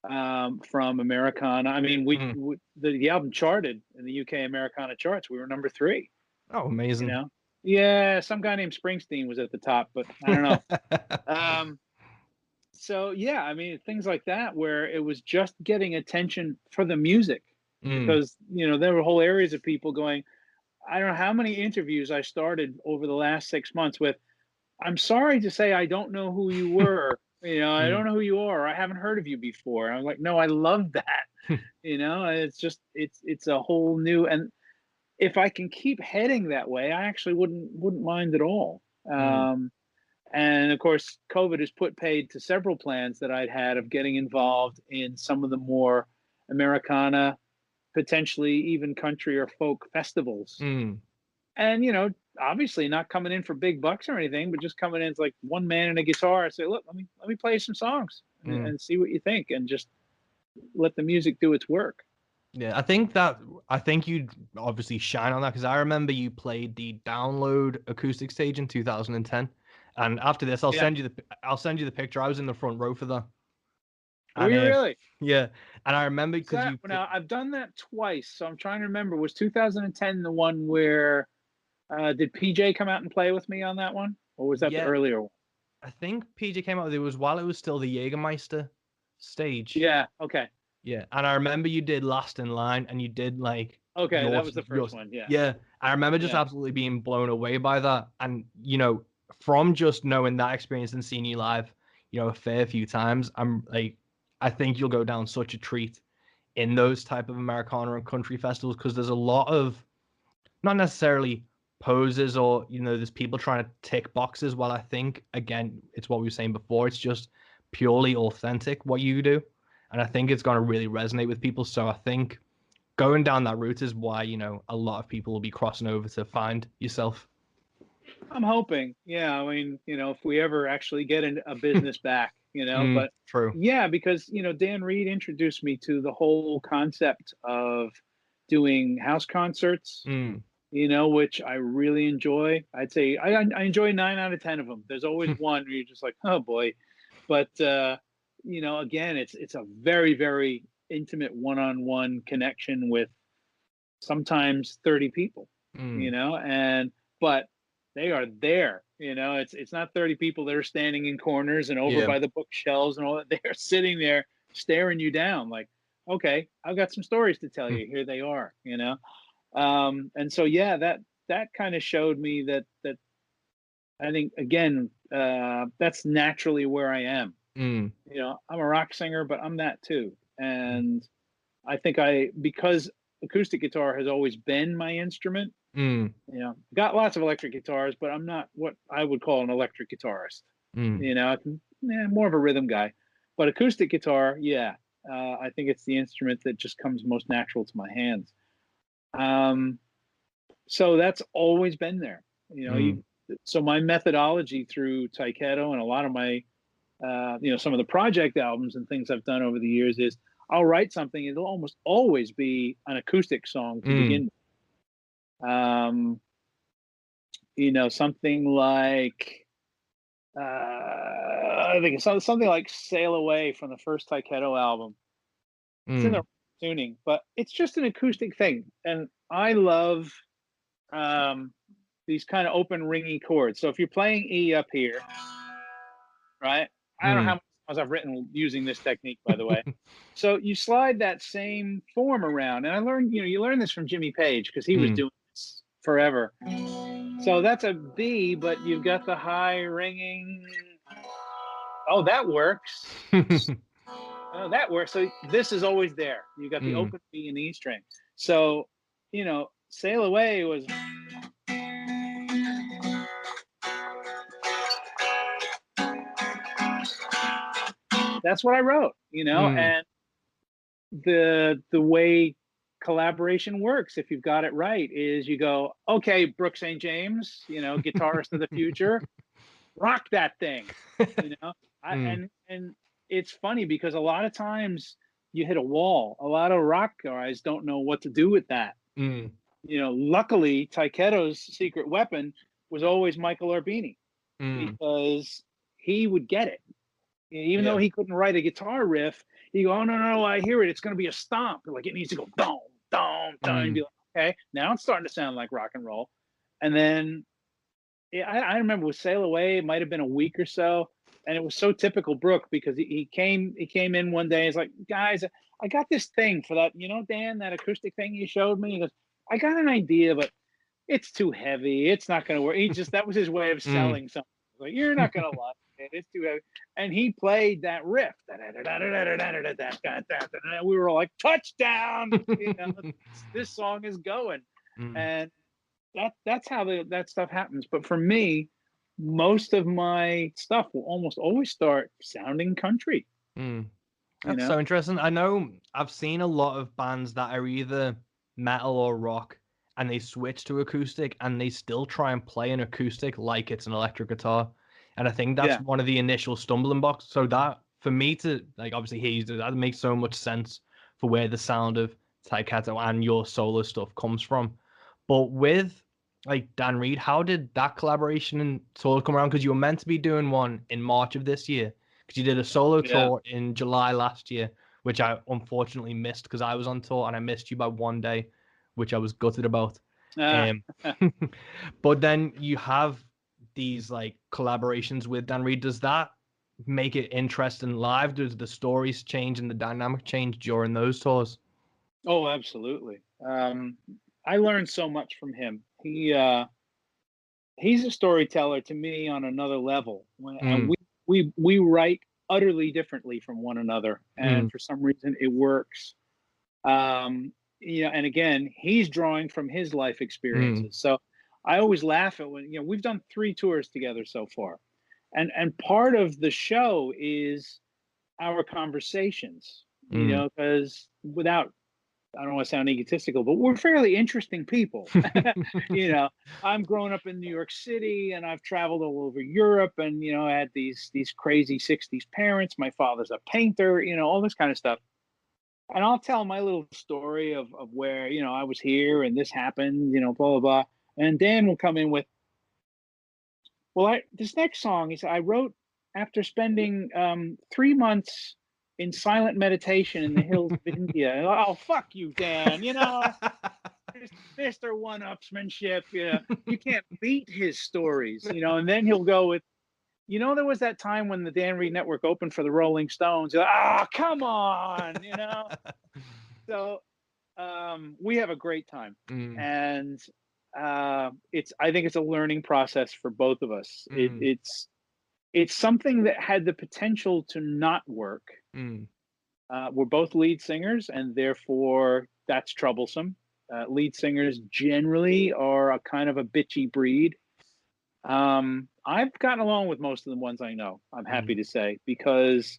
from Americana. I mean, the album charted in the UK Americana charts. We were number 3. Oh, amazing. Yeah, some guy named Springsteen was at the top, but I don't know. So yeah, I mean, things like that where it was just getting attention for the music, because there were whole areas of people going. I don't know how many interviews I started over the last 6 months with, "I'm sorry to say I don't know who you were. I don't know who you are. I haven't heard of you before." I'm like, no, I love that. It's just it's a whole new, and if I can keep heading that way, I actually wouldn't mind at all. And of course, COVID has put paid to several plans that I'd had of getting involved in some of the more Americana, potentially even country or folk festivals. And obviously not coming in for big bucks or anything, but just coming in as like one man and a guitar. I say, look, let me play you some songs and see what you think, and just let the music do its work. Yeah, I think you'd obviously shine on that, because I remember you played the Download acoustic stage in 2010, and after this, I'll send you the picture. I was in the front row for that. Were you really? Yeah, and I remember because now I've done that twice, so I'm trying to remember. Was 2010 the one where did PJ come out and play with me on that one, or was that the earlier one? I think PJ came out. It was while it was still the Jägermeister stage. Yeah. Okay. Yeah, and I remember you did Last in Line, and you did like. Okay, that was the first one. Yeah. Yeah, I remember just absolutely being blown away by that, and from just knowing that experience and seeing you live, a fair few times, I think you'll go down such a treat in those type of Americana and country festivals, because there's a lot of, not necessarily poses or there's people trying to tick boxes, while I think, again, it's what we were saying before, it's just purely authentic what you do, and I think it's going to really resonate with people. So I think going down that route is why a lot of people will be crossing over to find yourself. I'm hoping. Yeah, I mean, if we ever actually get a business back, but true. Yeah, because Dan Reed introduced me to the whole concept of doing house concerts, which I really enjoy. I'd say I enjoy 9 out of 10 of them. There's always one where you're just like, oh boy, but again, it's a very, very intimate one-on-one connection with sometimes 30 people, but they are there. It's not 30 people that are standing in corners and over by the bookshelves and all that. They're sitting there staring you down like, okay, I've got some stories to tell you. Here they are, and so that kind of showed me that I think, again, that's naturally where I am. I'm a rock singer, but I'm that too. And I think because acoustic guitar has always been my instrument, got lots of electric guitars, but I'm not what I would call an electric guitarist. More of a rhythm guy, but acoustic guitar, I think it's the instrument that just comes most natural to my hands. So that's always been there, so my methodology through Tyketto and a lot of my, some of the project albums and things I've done over the years is I'll write something. It'll almost always be an acoustic song to begin with. Something like, I think it's something like Sail Away from the first Tyketto album. It's in the tuning, but it's just an acoustic thing. And I love these kind of open ringy chords. So if you're playing E up here, right? I don't know how many songs I've written using this technique, by the way. So you slide that same form around. And I learned, you learn this from Jimmy Page, because he was doing this forever. So that's a B, but you've got the high ringing. Oh, that works. Oh, that works. So this is always there. You got the open B and E string. So, Sail Away was. That's what I wrote, and the way collaboration works, if you've got it right, is you go, okay, Brooke St. James, guitarist of the future, rock that thing, and it's funny because a lot of times you hit a wall. A lot of rock guys don't know what to do with that. Luckily, Tyketto's secret weapon was always Michael Orbini because he would get it. Even though he couldn't write a guitar riff, he'd go, oh, no, I hear it. It's going to be a stomp. Like, it needs to go, dum, dum, dum. And be like, okay, now it's starting to sound like rock and roll. And then I remember with Sail Away, it might have been a week or so. And it was so typical Brooke because he came in one day. He's like, guys, I got this thing for that, Dan, that acoustic thing you showed me. He goes, I got an idea, but it's too heavy. It's not going to work. That was his way of selling something. Like, you're not going to like it. It's too heavy. And he played that riff. We were all like, touchdown. This song is going. And that's how that stuff happens. But for me, most of my stuff will almost always start sounding country. That's so interesting. I know I've seen a lot of bands that are either metal or rock, and they switch to acoustic, and they still try and play an acoustic like it's an electric guitar. And I think that's one of the initial stumbling blocks. So that, for me to, like, obviously hear you do that, makes so much sense for where the sound of Tyketto and your solo stuff comes from. But with, like, Dan Reed, how did that collaboration and solo come around? Because you were meant to be doing one in March of this year, because you did a solo tour in July last year, which I unfortunately missed because I was on tour and I missed you by one day, which I was gutted about. But then you have these like collaborations with Dan Reed. Does that make it interesting live? Does the stories change and the dynamic change during those tours? Oh, absolutely. I learned so much from him. He's a storyteller to me on another level. And we write utterly differently from one another, and for some reason it works. And again, he's drawing from his life experiences. So I always laugh at when, we've done 3 tours together so far. And part of the show is our conversations, because I don't want to sound egotistical, but we're fairly interesting people. I'm growing up in New York City and I've traveled all over Europe, and, I had these crazy 60s parents. My father's a painter, all this kind of stuff. And I'll tell my little story of where, I was here and this happened, blah, blah, blah. And Dan will come in with, well, this next song, he said, I wrote after spending 3 months in silent meditation in the hills of India. Oh, fuck you, Dan. Mr. One-upsmanship. You can't beat his stories. And then he'll go with, there was that time when the Dan Reed Network opened for the Rolling Stones. You're like, oh, come on, So we have a great time, and I think it's a learning process for both of us. It's something that had the potential to not work. We're both lead singers, and therefore that's troublesome. Lead singers generally are a kind of a bitchy breed. I've gotten along with most of the ones I know, I'm happy to say, because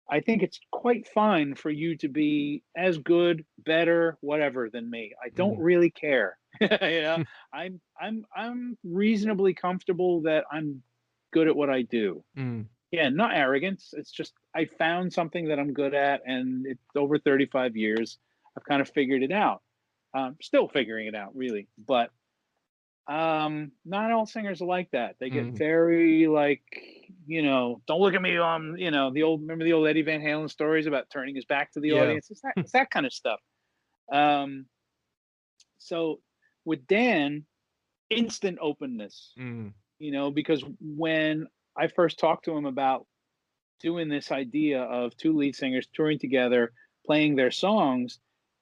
I think it's quite fine for you to be as good, better, whatever than me. I don't really care. I'm reasonably comfortable that I'm good at what I do. Yeah, not arrogance. It's just I found something that I'm good at, and it's over 35 years. I've kind of figured it out. Still figuring it out, really. But not all singers are like that. They get very like, don't look at me on, remember the old Eddie Van Halen stories about turning his back to the audience? It's that kind of stuff. So with Dan, instant openness, because when I first talked to him about doing this idea of 2 lead singers touring together, playing their songs,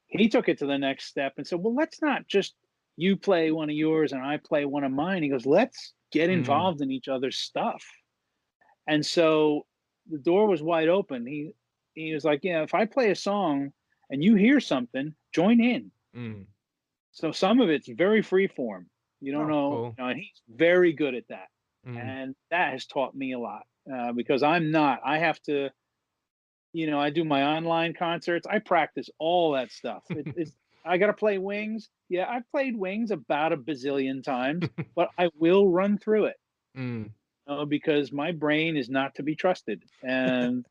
he took it to the next step and said, well, let's not just, you play one of yours and I play one of mine. He goes, let's get involved in each other's stuff. And so the door was wide open. He was like, yeah, if I play a song and you hear something, join in. So some of it's very free form. You don't know, cool. and he's very good at that. And that has taught me a lot because I'm not. I have to, I do my online concerts. I practice all that stuff. I got to play Wings. Yeah, I've played Wings about a bazillion times, but I will run through it. Because my brain is not to be trusted. And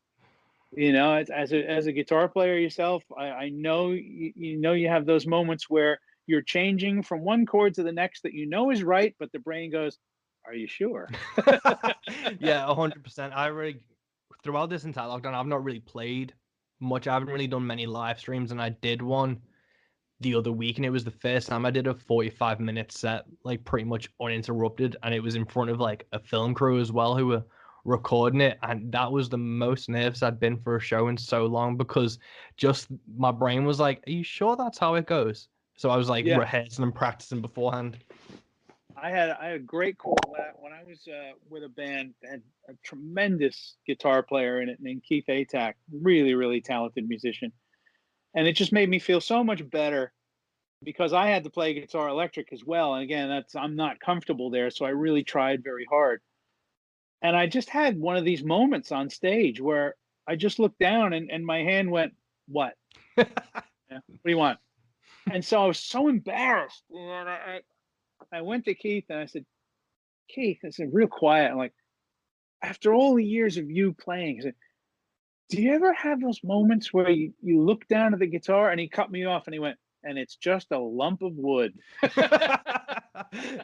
as a guitar player yourself, I know you have those moments where you're changing from one chord to the next that is right, but the brain goes, "Are you sure?" Yeah, 100%. I really, throughout this entire lockdown, I've not really played much. I haven't really done many live streams, and I did one the other week, and it was the first time I did a 45-minute set, like pretty much uninterrupted, and it was in front of like a film crew as well who were recording it, and that was the most nervous I'd been for a show in so long, because just my brain was like, "Are you sure that's how it goes?" So I was like rehearsing and practicing beforehand. I had a great call when I was with a band that had a tremendous guitar player in it named Keith Atack, really, really talented musician. And it just made me feel so much better because I had to play guitar electric as well. And again, I'm not comfortable there. So I really tried very hard. And I just had one of these moments on stage where I just looked down and my hand went, "What? What do you want?" And so I was so embarrassed. And I went to Keith and I said, "Keith," I said, real quiet, I'm like, "After all the years of you playing," I said, "do you ever have those moments where you look down at the guitar?" And he cut me off and he went, "And it's just a lump of wood."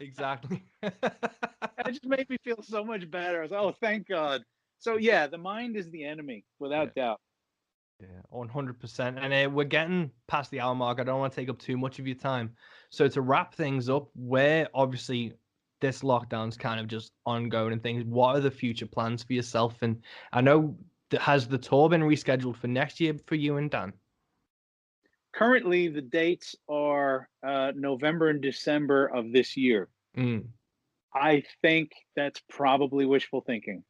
Exactly. It just made me feel so much better. I was like, "Oh, thank God." So yeah, the mind is the enemy, without doubt. Yeah, 100%. And we're getting past the hour mark. I don't want to take up too much of your time. So to wrap things up, where obviously this lockdown's kind of just ongoing and things, what are the future plans for yourself? And I know has the tour been rescheduled for next year for you and Dan? Currently, the dates are November and December of this year. I think that's probably wishful thinking.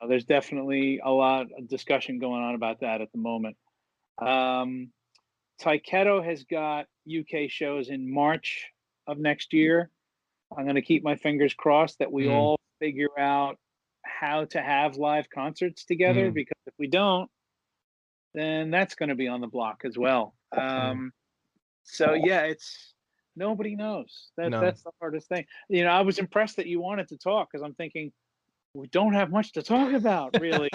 There's definitely a lot of discussion going on about that at the moment. Tyketto has got UK shows in March of next year. I'm going to keep my fingers crossed that we all figure out how to have live concerts together, because if we don't, then that's going to be on the block as well. So yeah, nobody knows. That's the hardest thing. I was impressed that you wanted to talk, because I'm thinking, we don't have much to talk about, really.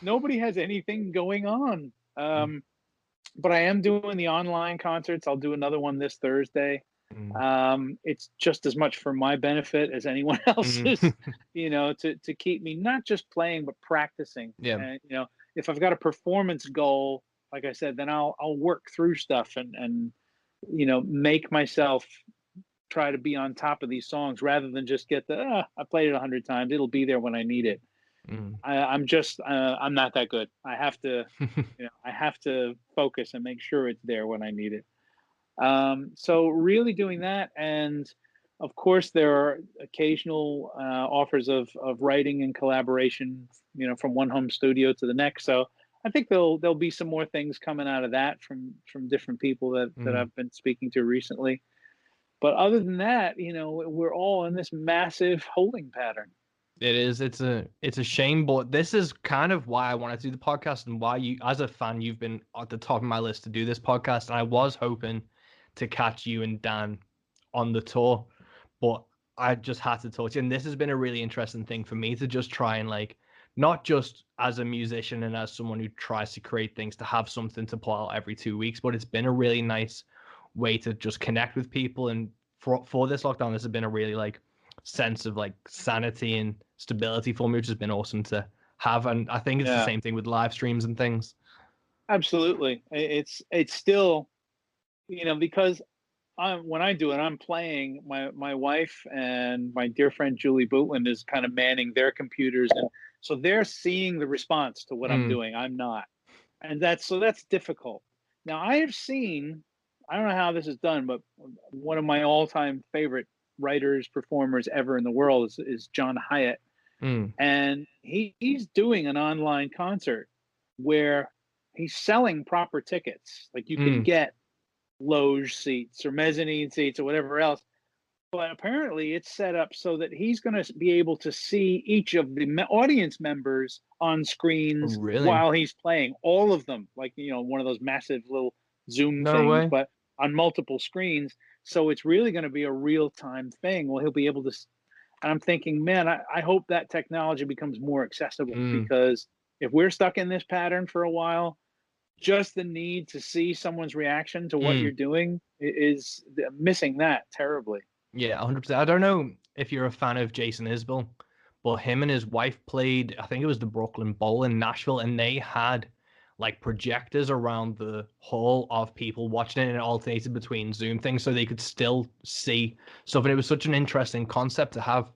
Nobody has anything going on. But I am doing the online concerts. I'll do another one this Thursday. It's just as much for my benefit as anyone else's, to keep me not just playing, but practicing. And, if I've got a performance goal, like I said, then I'll work through stuff and make myself try to be on top of these songs rather than just get I played it 100 times. It'll be there when I need it. I'm not that good. I have to, I have to focus and make sure it's there when I need it. So really doing that. And of course there are occasional offers of writing and collaboration, from one home studio to the next. So I think there'll be some more things coming out of that from different people that I've been speaking to recently. But other than that, we're all in this massive holding pattern. It is. It's a shame, but this is kind of why I wanted to do the podcast, and why you, as a fan, you've been at the top of my list to do this podcast. And I was hoping to catch you and Dan on the tour, but I just had to talk to you. And this has been a really interesting thing for me to just try and not just as a musician and as someone who tries to create things, to have something to pull out every 2 weeks, but it's been a really nice way to just connect with people. And for this lockdown, this has been a really sense of sanity and stability for me, which has been awesome to have. And I think it's the same thing with live streams and things. Absolutely. It's still, because when I do it, I'm playing. My wife and my dear friend Julie Bootland is kind of manning their computers, and so they're seeing the response to what I'm doing. I'm not, and that's difficult. Now I have seen I don't know how this is done, but one of my all-time favorite writers, performers ever in the world is John Hyatt. And he's doing an online concert where he's selling proper tickets. Like you can get loge seats or mezzanine seats or whatever else. But apparently it's set up so that he's going to be able to see each of the audience members on screens while he's playing, all of them, like, you know, one of those massive little Zoom things, but on multiple screens. So it's really going to be a real-time thing. Well, he'll be able to, and I'm thinking, man, I hope that technology becomes more accessible, because if we're stuck in this pattern for a while, just the need to see someone's reaction to what you're doing is missing that terribly. Yeah, 100%. I don't know if you're a fan of Jason Isbell, but him and his wife played, I think it was the Brooklyn Bowl in Nashville, and they had like projectors around the hall of people watching it, and it alternated between Zoom things so they could still see stuff. And it was such an interesting concept to have.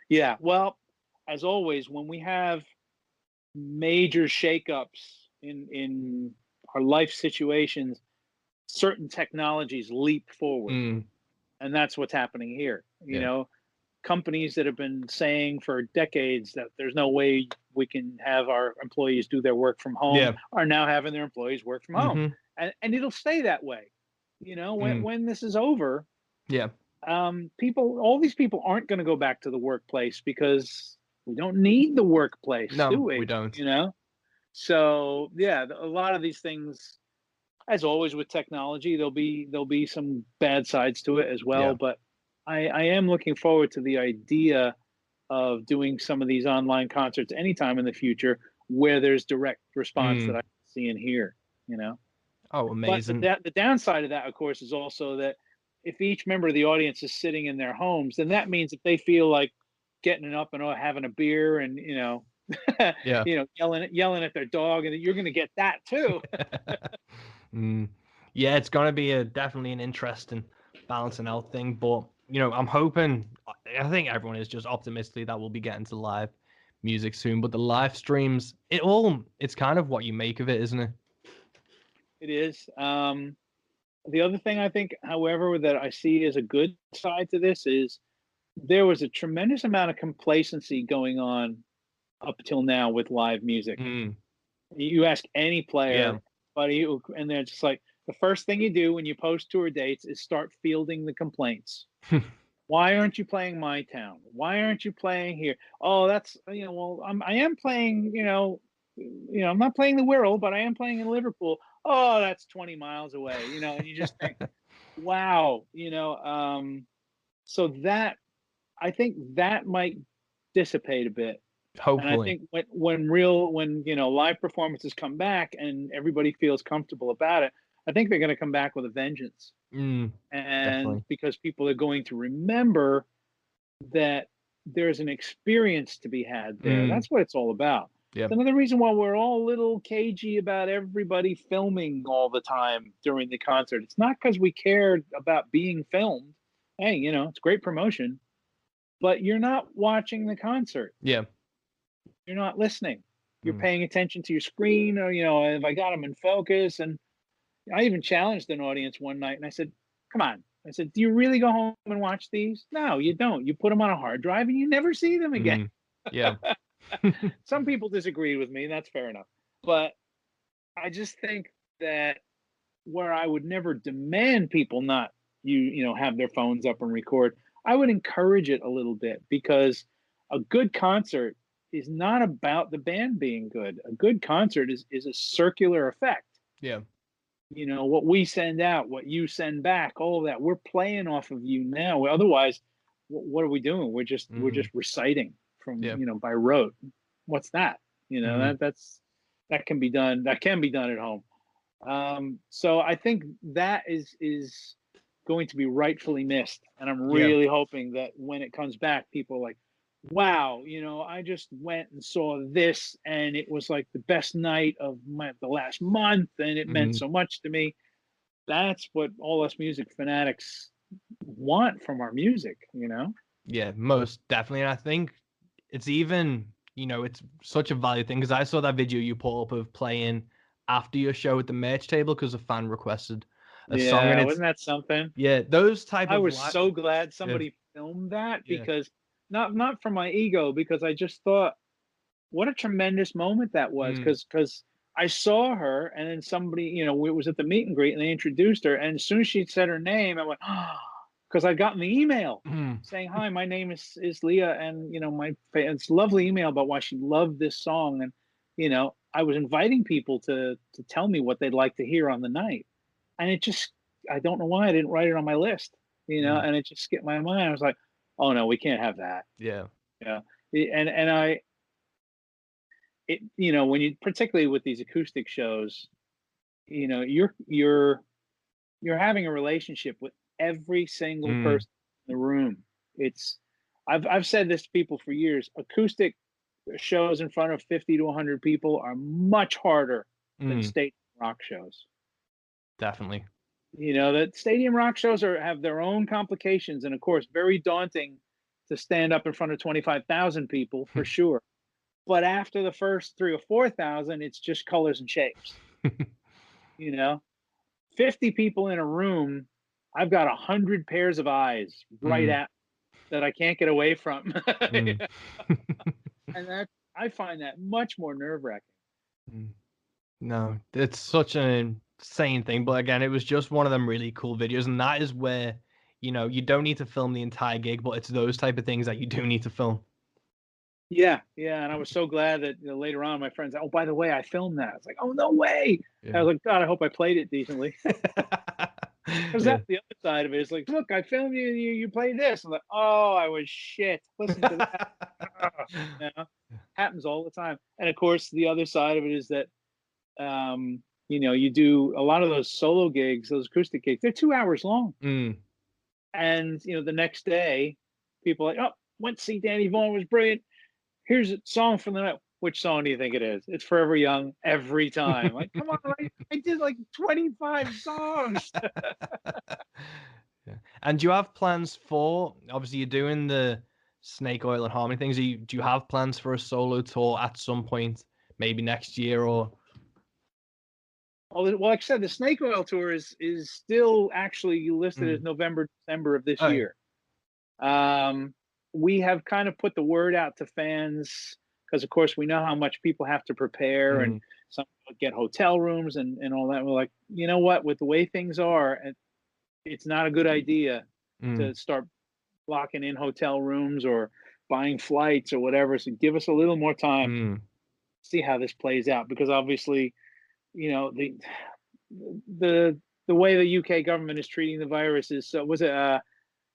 Yeah, well, as always, when we have major shakeups in our life situations, certain technologies leap forward. And that's what's happening here. You know, companies that have been saying for decades that there's no way we can have our employees do their work from home are now having their employees work from home. And it'll stay that way. You know, when this is over, all these people aren't going to go back to the workplace because we don't need the workplace, do we? We don't. You know? So, yeah, a lot of these things, as always with technology, there'll be some bad sides to it as well. But I am looking forward to the idea of doing some of these online concerts anytime in the future where there's direct response that I see and hear, you know? Oh, amazing. But the downside of that, of course, is also that if each member of the audience is sitting in their homes, then that means if they feel like getting up and having a beer and, you know, you know, yelling at their dog, and you're going to get that too. Yeah, it's going to be definitely an interesting balancing out thing. But, you know, I'm hoping, I think everyone is just optimistic that we'll be getting to live music soon. But the live streams, it's kind of what you make of it, isn't it? It is. The other thing I think, however, that I see as a good side to this is there was a tremendous amount of complacency going on up till now with live music. You ask any player, and they're just like, the first thing you do when you post tour dates is start fielding the complaints. Why aren't you playing my town? Why aren't you playing here? Oh, that's, you know, well, I am playing, you know, I'm not playing the Wirral, but I am playing in Liverpool. Oh, that's 20 miles away, you know, and you just think, wow, you know, so that, I think that might dissipate a bit. Hopefully. And I think when you know, live performances come back and everybody feels comfortable about it, I think they're going to come back with a vengeance. And definitely. Because people are going to remember that there's an experience to be had there. That's what it's all about. It's another reason why we're all a little cagey about everybody filming all the time during the concert. It's not because we cared about being filmed. Hey, you know, it's great promotion, but you're not watching the concert. You're not listening. You're paying attention to your screen, or, you know, if I got them in focus. And I even challenged an audience one night and I said, come on. I said, do you really go home and watch these? No, you don't. You put them on a hard drive and you never see them again. Some people disagreed with me. That's fair enough. But I just think that where I would never demand people not, you know, have their phones up and record, I would encourage it a little bit, because a good concert is not about the band being good. A good concert is a circular effect. You know, what we send out, what you send back, all of that, we're playing off of you now. Otherwise, what are we doing? We're just reciting from, you know, by rote. What's that? You know, that can be done. That can be done at home. So I think that is going to be rightfully missed. And I'm really hoping that when it comes back, people are like, wow, you know, I just went and saw this and it was like the best night of the last month, and it meant so much to me. That's what all us music fanatics want from our music, you know? Yeah, most definitely. And I think it's even, you know, it's such a value thing, because I saw that video you put up of playing after your show at the merch table because a fan requested a song, and wasn't that something? yeah, those type I of was so glad somebody filmed that, Yeah. because not for my ego, because I just thought what a tremendous moment that was, because I saw her, and then somebody, it was at the meet and greet, and they introduced her, and as soon as she said her name, I went, because I got in the email saying, "Hi, my name is Leah, and it's a lovely email about why she loved this song," and I was inviting people to tell me what they'd like to hear on the night, and it just, I don't know why I didn't write it on my list, and it just skipped my mind. I was like, "Oh no, we can't have that." Yeah. Yeah, and when you, particularly with these acoustic shows, you're having a relationship with every single person in the room. It's I've said this to people for years. Acoustic shows in front of 50 to 100 people are much harder than stadium rock shows. Definitely. That stadium rock shows have their own complications, and of course very daunting to stand up in front of 25,000 people for sure. But after the first 3 or 4,000, it's just colors and shapes. 50 people in a room, I've got 100 pairs of eyes right at that I can't get away from. And I find that much more nerve-wracking. No, it's such an insane thing. But again, it was just one of them really cool videos, and that is where, you don't need to film the entire gig, but it's those type of things that you do need to film. Yeah, and I was so glad that later on my friends, "Oh, by the way, I filmed that." I was like, "Oh, no way!" I was like, "God, I hope I played it decently." Because that's the other side of it. It's like, "Look, I filmed you. You played this." I'm like, "Oh, I was shit. Listen to that." Happens all the time. And of course, the other side of it is that, you do a lot of those solo gigs, those acoustic gigs. They're 2 hours long, and the next day, people are like, "Oh, went to see Danny Vaughn, was brilliant. Here's a song from the night." Which song do you think it is? It's Forever Young every time. Like, come on, I did like 25 songs. Yeah. And do you have plans for, obviously you're doing the Snake Oil and Harmony things. Do you have plans for a solo tour at some point, maybe next year or? Well, like I said, the Snake Oil tour is still actually listed as November, December of this year. We have kind of put the word out to fans, because of course we know how much people have to prepare, and some get hotel rooms and all that. We're like, you know what, with the way things are, it's not a good idea to start locking in hotel rooms or buying flights or whatever. So give us a little more time, see how this plays out, because obviously, the way the UK government is treating the virus is, was it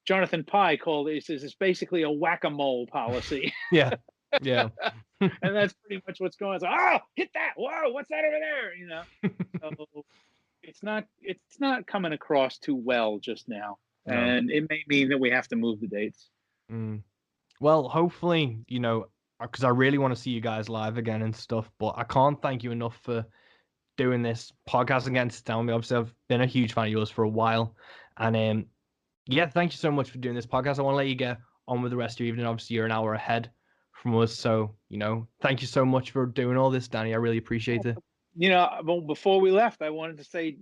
Jonathan Pye called it, it's basically a whack-a-mole policy. Yeah. And that's pretty much what's going on. Oh, hit that! Whoa, what's that over there? So it's not coming across too well just now, and it may mean that we have to move the dates. Well, hopefully, because I really want to see you guys live again and stuff. But I can't thank you enough for doing this podcast again to tell me. Obviously, I've been a huge fan of yours for a while, and yeah, thank you so much for doing this podcast. I want to let you get on with the rest of your evening. Obviously, you're an hour ahead from us, so thank you so much for doing all this, Danny. I really appreciate it. Well, before we left, I wanted to say,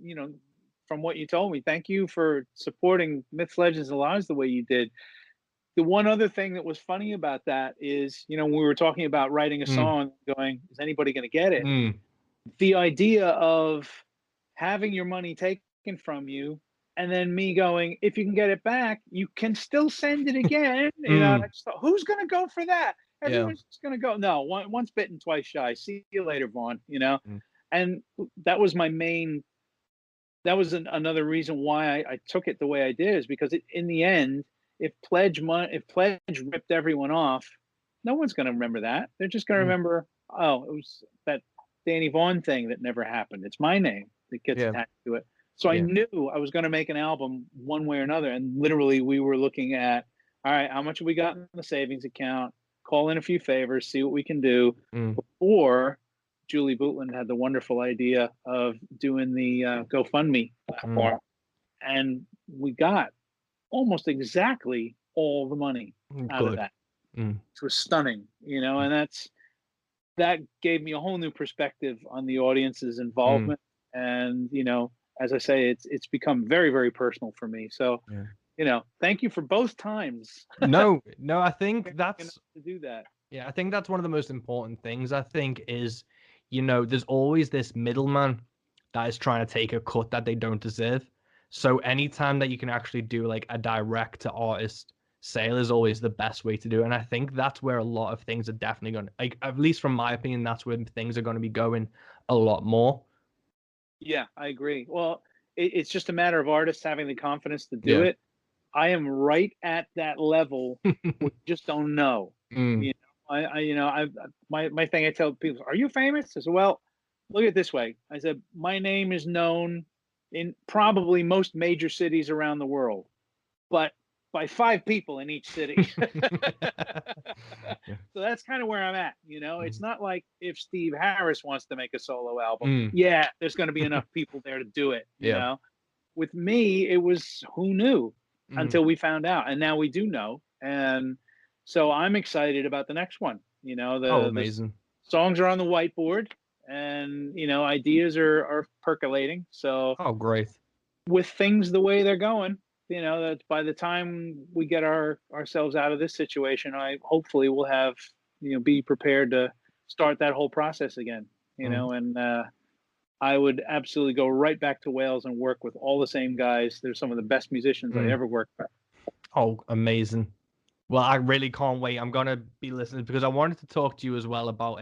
from what you told me, thank you for supporting Myths, Legends, and Lies the way you did. The one other thing that was funny about that is, when we were talking about writing a song, going, is anybody going to get it? The idea of having your money taken from you, and then me going, if you can get it back, you can still send it again. I just thought, who's going to go for that? Everyone's just going to go, no, once bitten, twice shy. See you later, Vaughn, And that was another reason why I took it the way I did, is because in the end, if Pledge ripped everyone off, no one's going to remember that. They're just going to remember, oh, it was that Danny Vaughn thing that never happened. It's my name that gets attached to it. So I knew I was going to make an album one way or another. And literally we were looking at, all right, how much have we got in the savings account? Call in a few favors, see what we can do. Before Julie Bootland had the wonderful idea of doing the GoFundMe platform. And we got almost exactly all the money out of that. It was stunning, and that gave me a whole new perspective on the audience's involvement. And, as I say, it's become very, very personal for me. So, thank you for both times. No, I think that's to do that. Yeah, I think that's one of the most important things. I think is, there's always this middleman that is trying to take a cut that they don't deserve. So anytime that you can actually do like a direct to artist sale is always the best way to do it. And I think that's where a lot of things are definitely going to, like, at least from my opinion, that's where things are going to be going a lot more. Yeah, I agree. Well, it's just a matter of artists having the confidence to do it. I am right at that level. We just don't know. My thing I tell people, are you famous? I said, well, look at it this way. I said, my name is known in probably most major cities around the world, but by 5 people in each city. So that's kind of where I'm at. It's not like if Steve Harris wants to make a solo album. There's going to be enough people there to do it. You know, with me, it was who knew until we found out, and now we do know. And so I'm excited about the next one. Amazing. The songs are on the whiteboard, and ideas are percolating. So great. With things the way they're going, that by the time we get ourselves out of this situation, I hopefully will have be prepared to start that whole process again. And I would absolutely go right back to Wales and work with all the same guys. They're some of the best musicians I ever worked with. Oh, amazing. Well, I really can't wait. I'm going to be listening because I wanted to talk to you as well about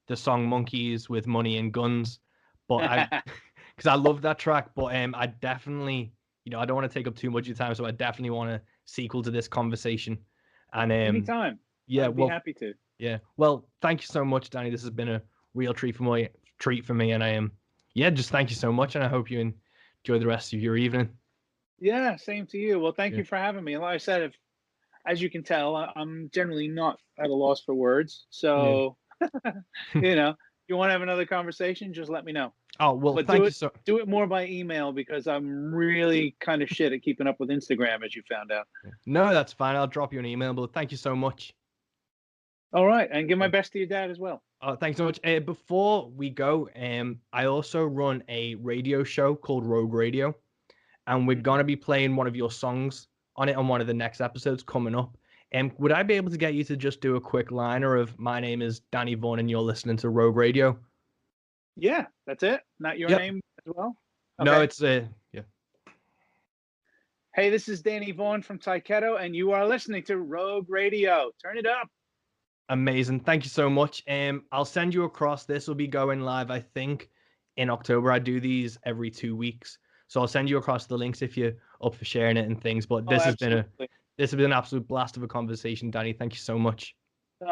the song Monkeys with Money and Guns. But because I love that track, but I definitely, I don't want to take up too much of your time, so I definitely want a sequel to this conversation. And anytime. Yeah, I'd be happy to. Yeah. Well, thank you so much, Danny. This has been a real treat for me, and I am just thank you so much, and I hope you enjoy the rest of your evening. Yeah, same to you. Well, thank you for having me. Like I said, as you can tell, I'm generally not at a loss for words. So, you want to have another conversation, just let me know. Oh, well, but thank you so. Do it more by email because I'm really kind of shit at keeping up with Instagram, as you found out. No, that's fine. I'll drop you an email, but thank you so much. All right, and give my best to your dad as well. Oh, thanks so much. Before we go, I also run a radio show called Rogue Radio, and we're gonna be playing one of your songs on it on one of the next episodes coming up. Would I be able to get you to just do a quick liner of "My name is Danny Vaughn and you're listening to Rogue Radio"? Yeah, that's it. Not your name as well? Okay. No, it's yeah. Hey, this is Danny Vaughn from Tyketto, and you are listening to Rogue Radio. Turn it up. Amazing. Thank you so much. I'll send you across. This will be going live, I think, in October. I do these every 2 weeks. So I'll send you across the links if you're up for sharing it and things. But this has been an absolute blast of a conversation, Danny. Thank you so much.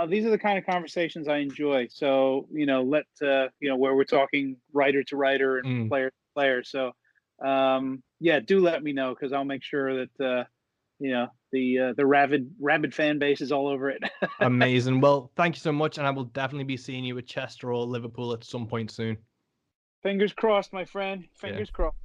These are the kind of conversations I enjoy. So, where we're talking writer to writer and player to player. So, do let me know because I'll make sure that, the rabid fan base is all over it. Amazing. Well, thank you so much. And I will definitely be seeing you at Chester or Liverpool at some point soon. Fingers crossed, my friend. Fingers crossed.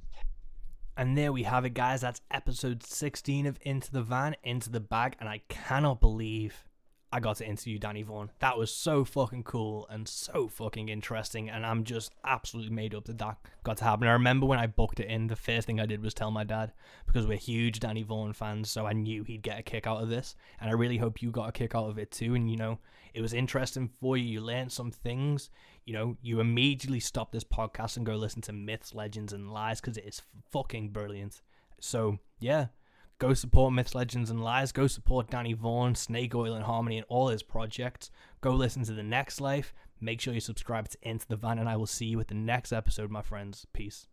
And there we have it, guys. That's episode 16 of Into the Van, Into the Bag. And I cannot believe I got to interview Danny Vaughn. That was so fucking cool and so fucking interesting. And I'm just absolutely made up that got to happen. I remember when I booked it in, the first thing I did was tell my dad because we're huge Danny Vaughn fans. So I knew he'd get a kick out of this. And I really hope you got a kick out of it too. And, it was interesting for you. You learned some things. You immediately stop this podcast and go listen to Myths, Legends, and Lies because it is fucking brilliant. So, yeah. Go support Myths, Legends, and Lies. Go support Danny Vaughn, Snake Oil, and Harmony, and all his projects. Go listen to The Next Life. Make sure you subscribe to Into the Van, and I will see you at the next episode, my friends. Peace.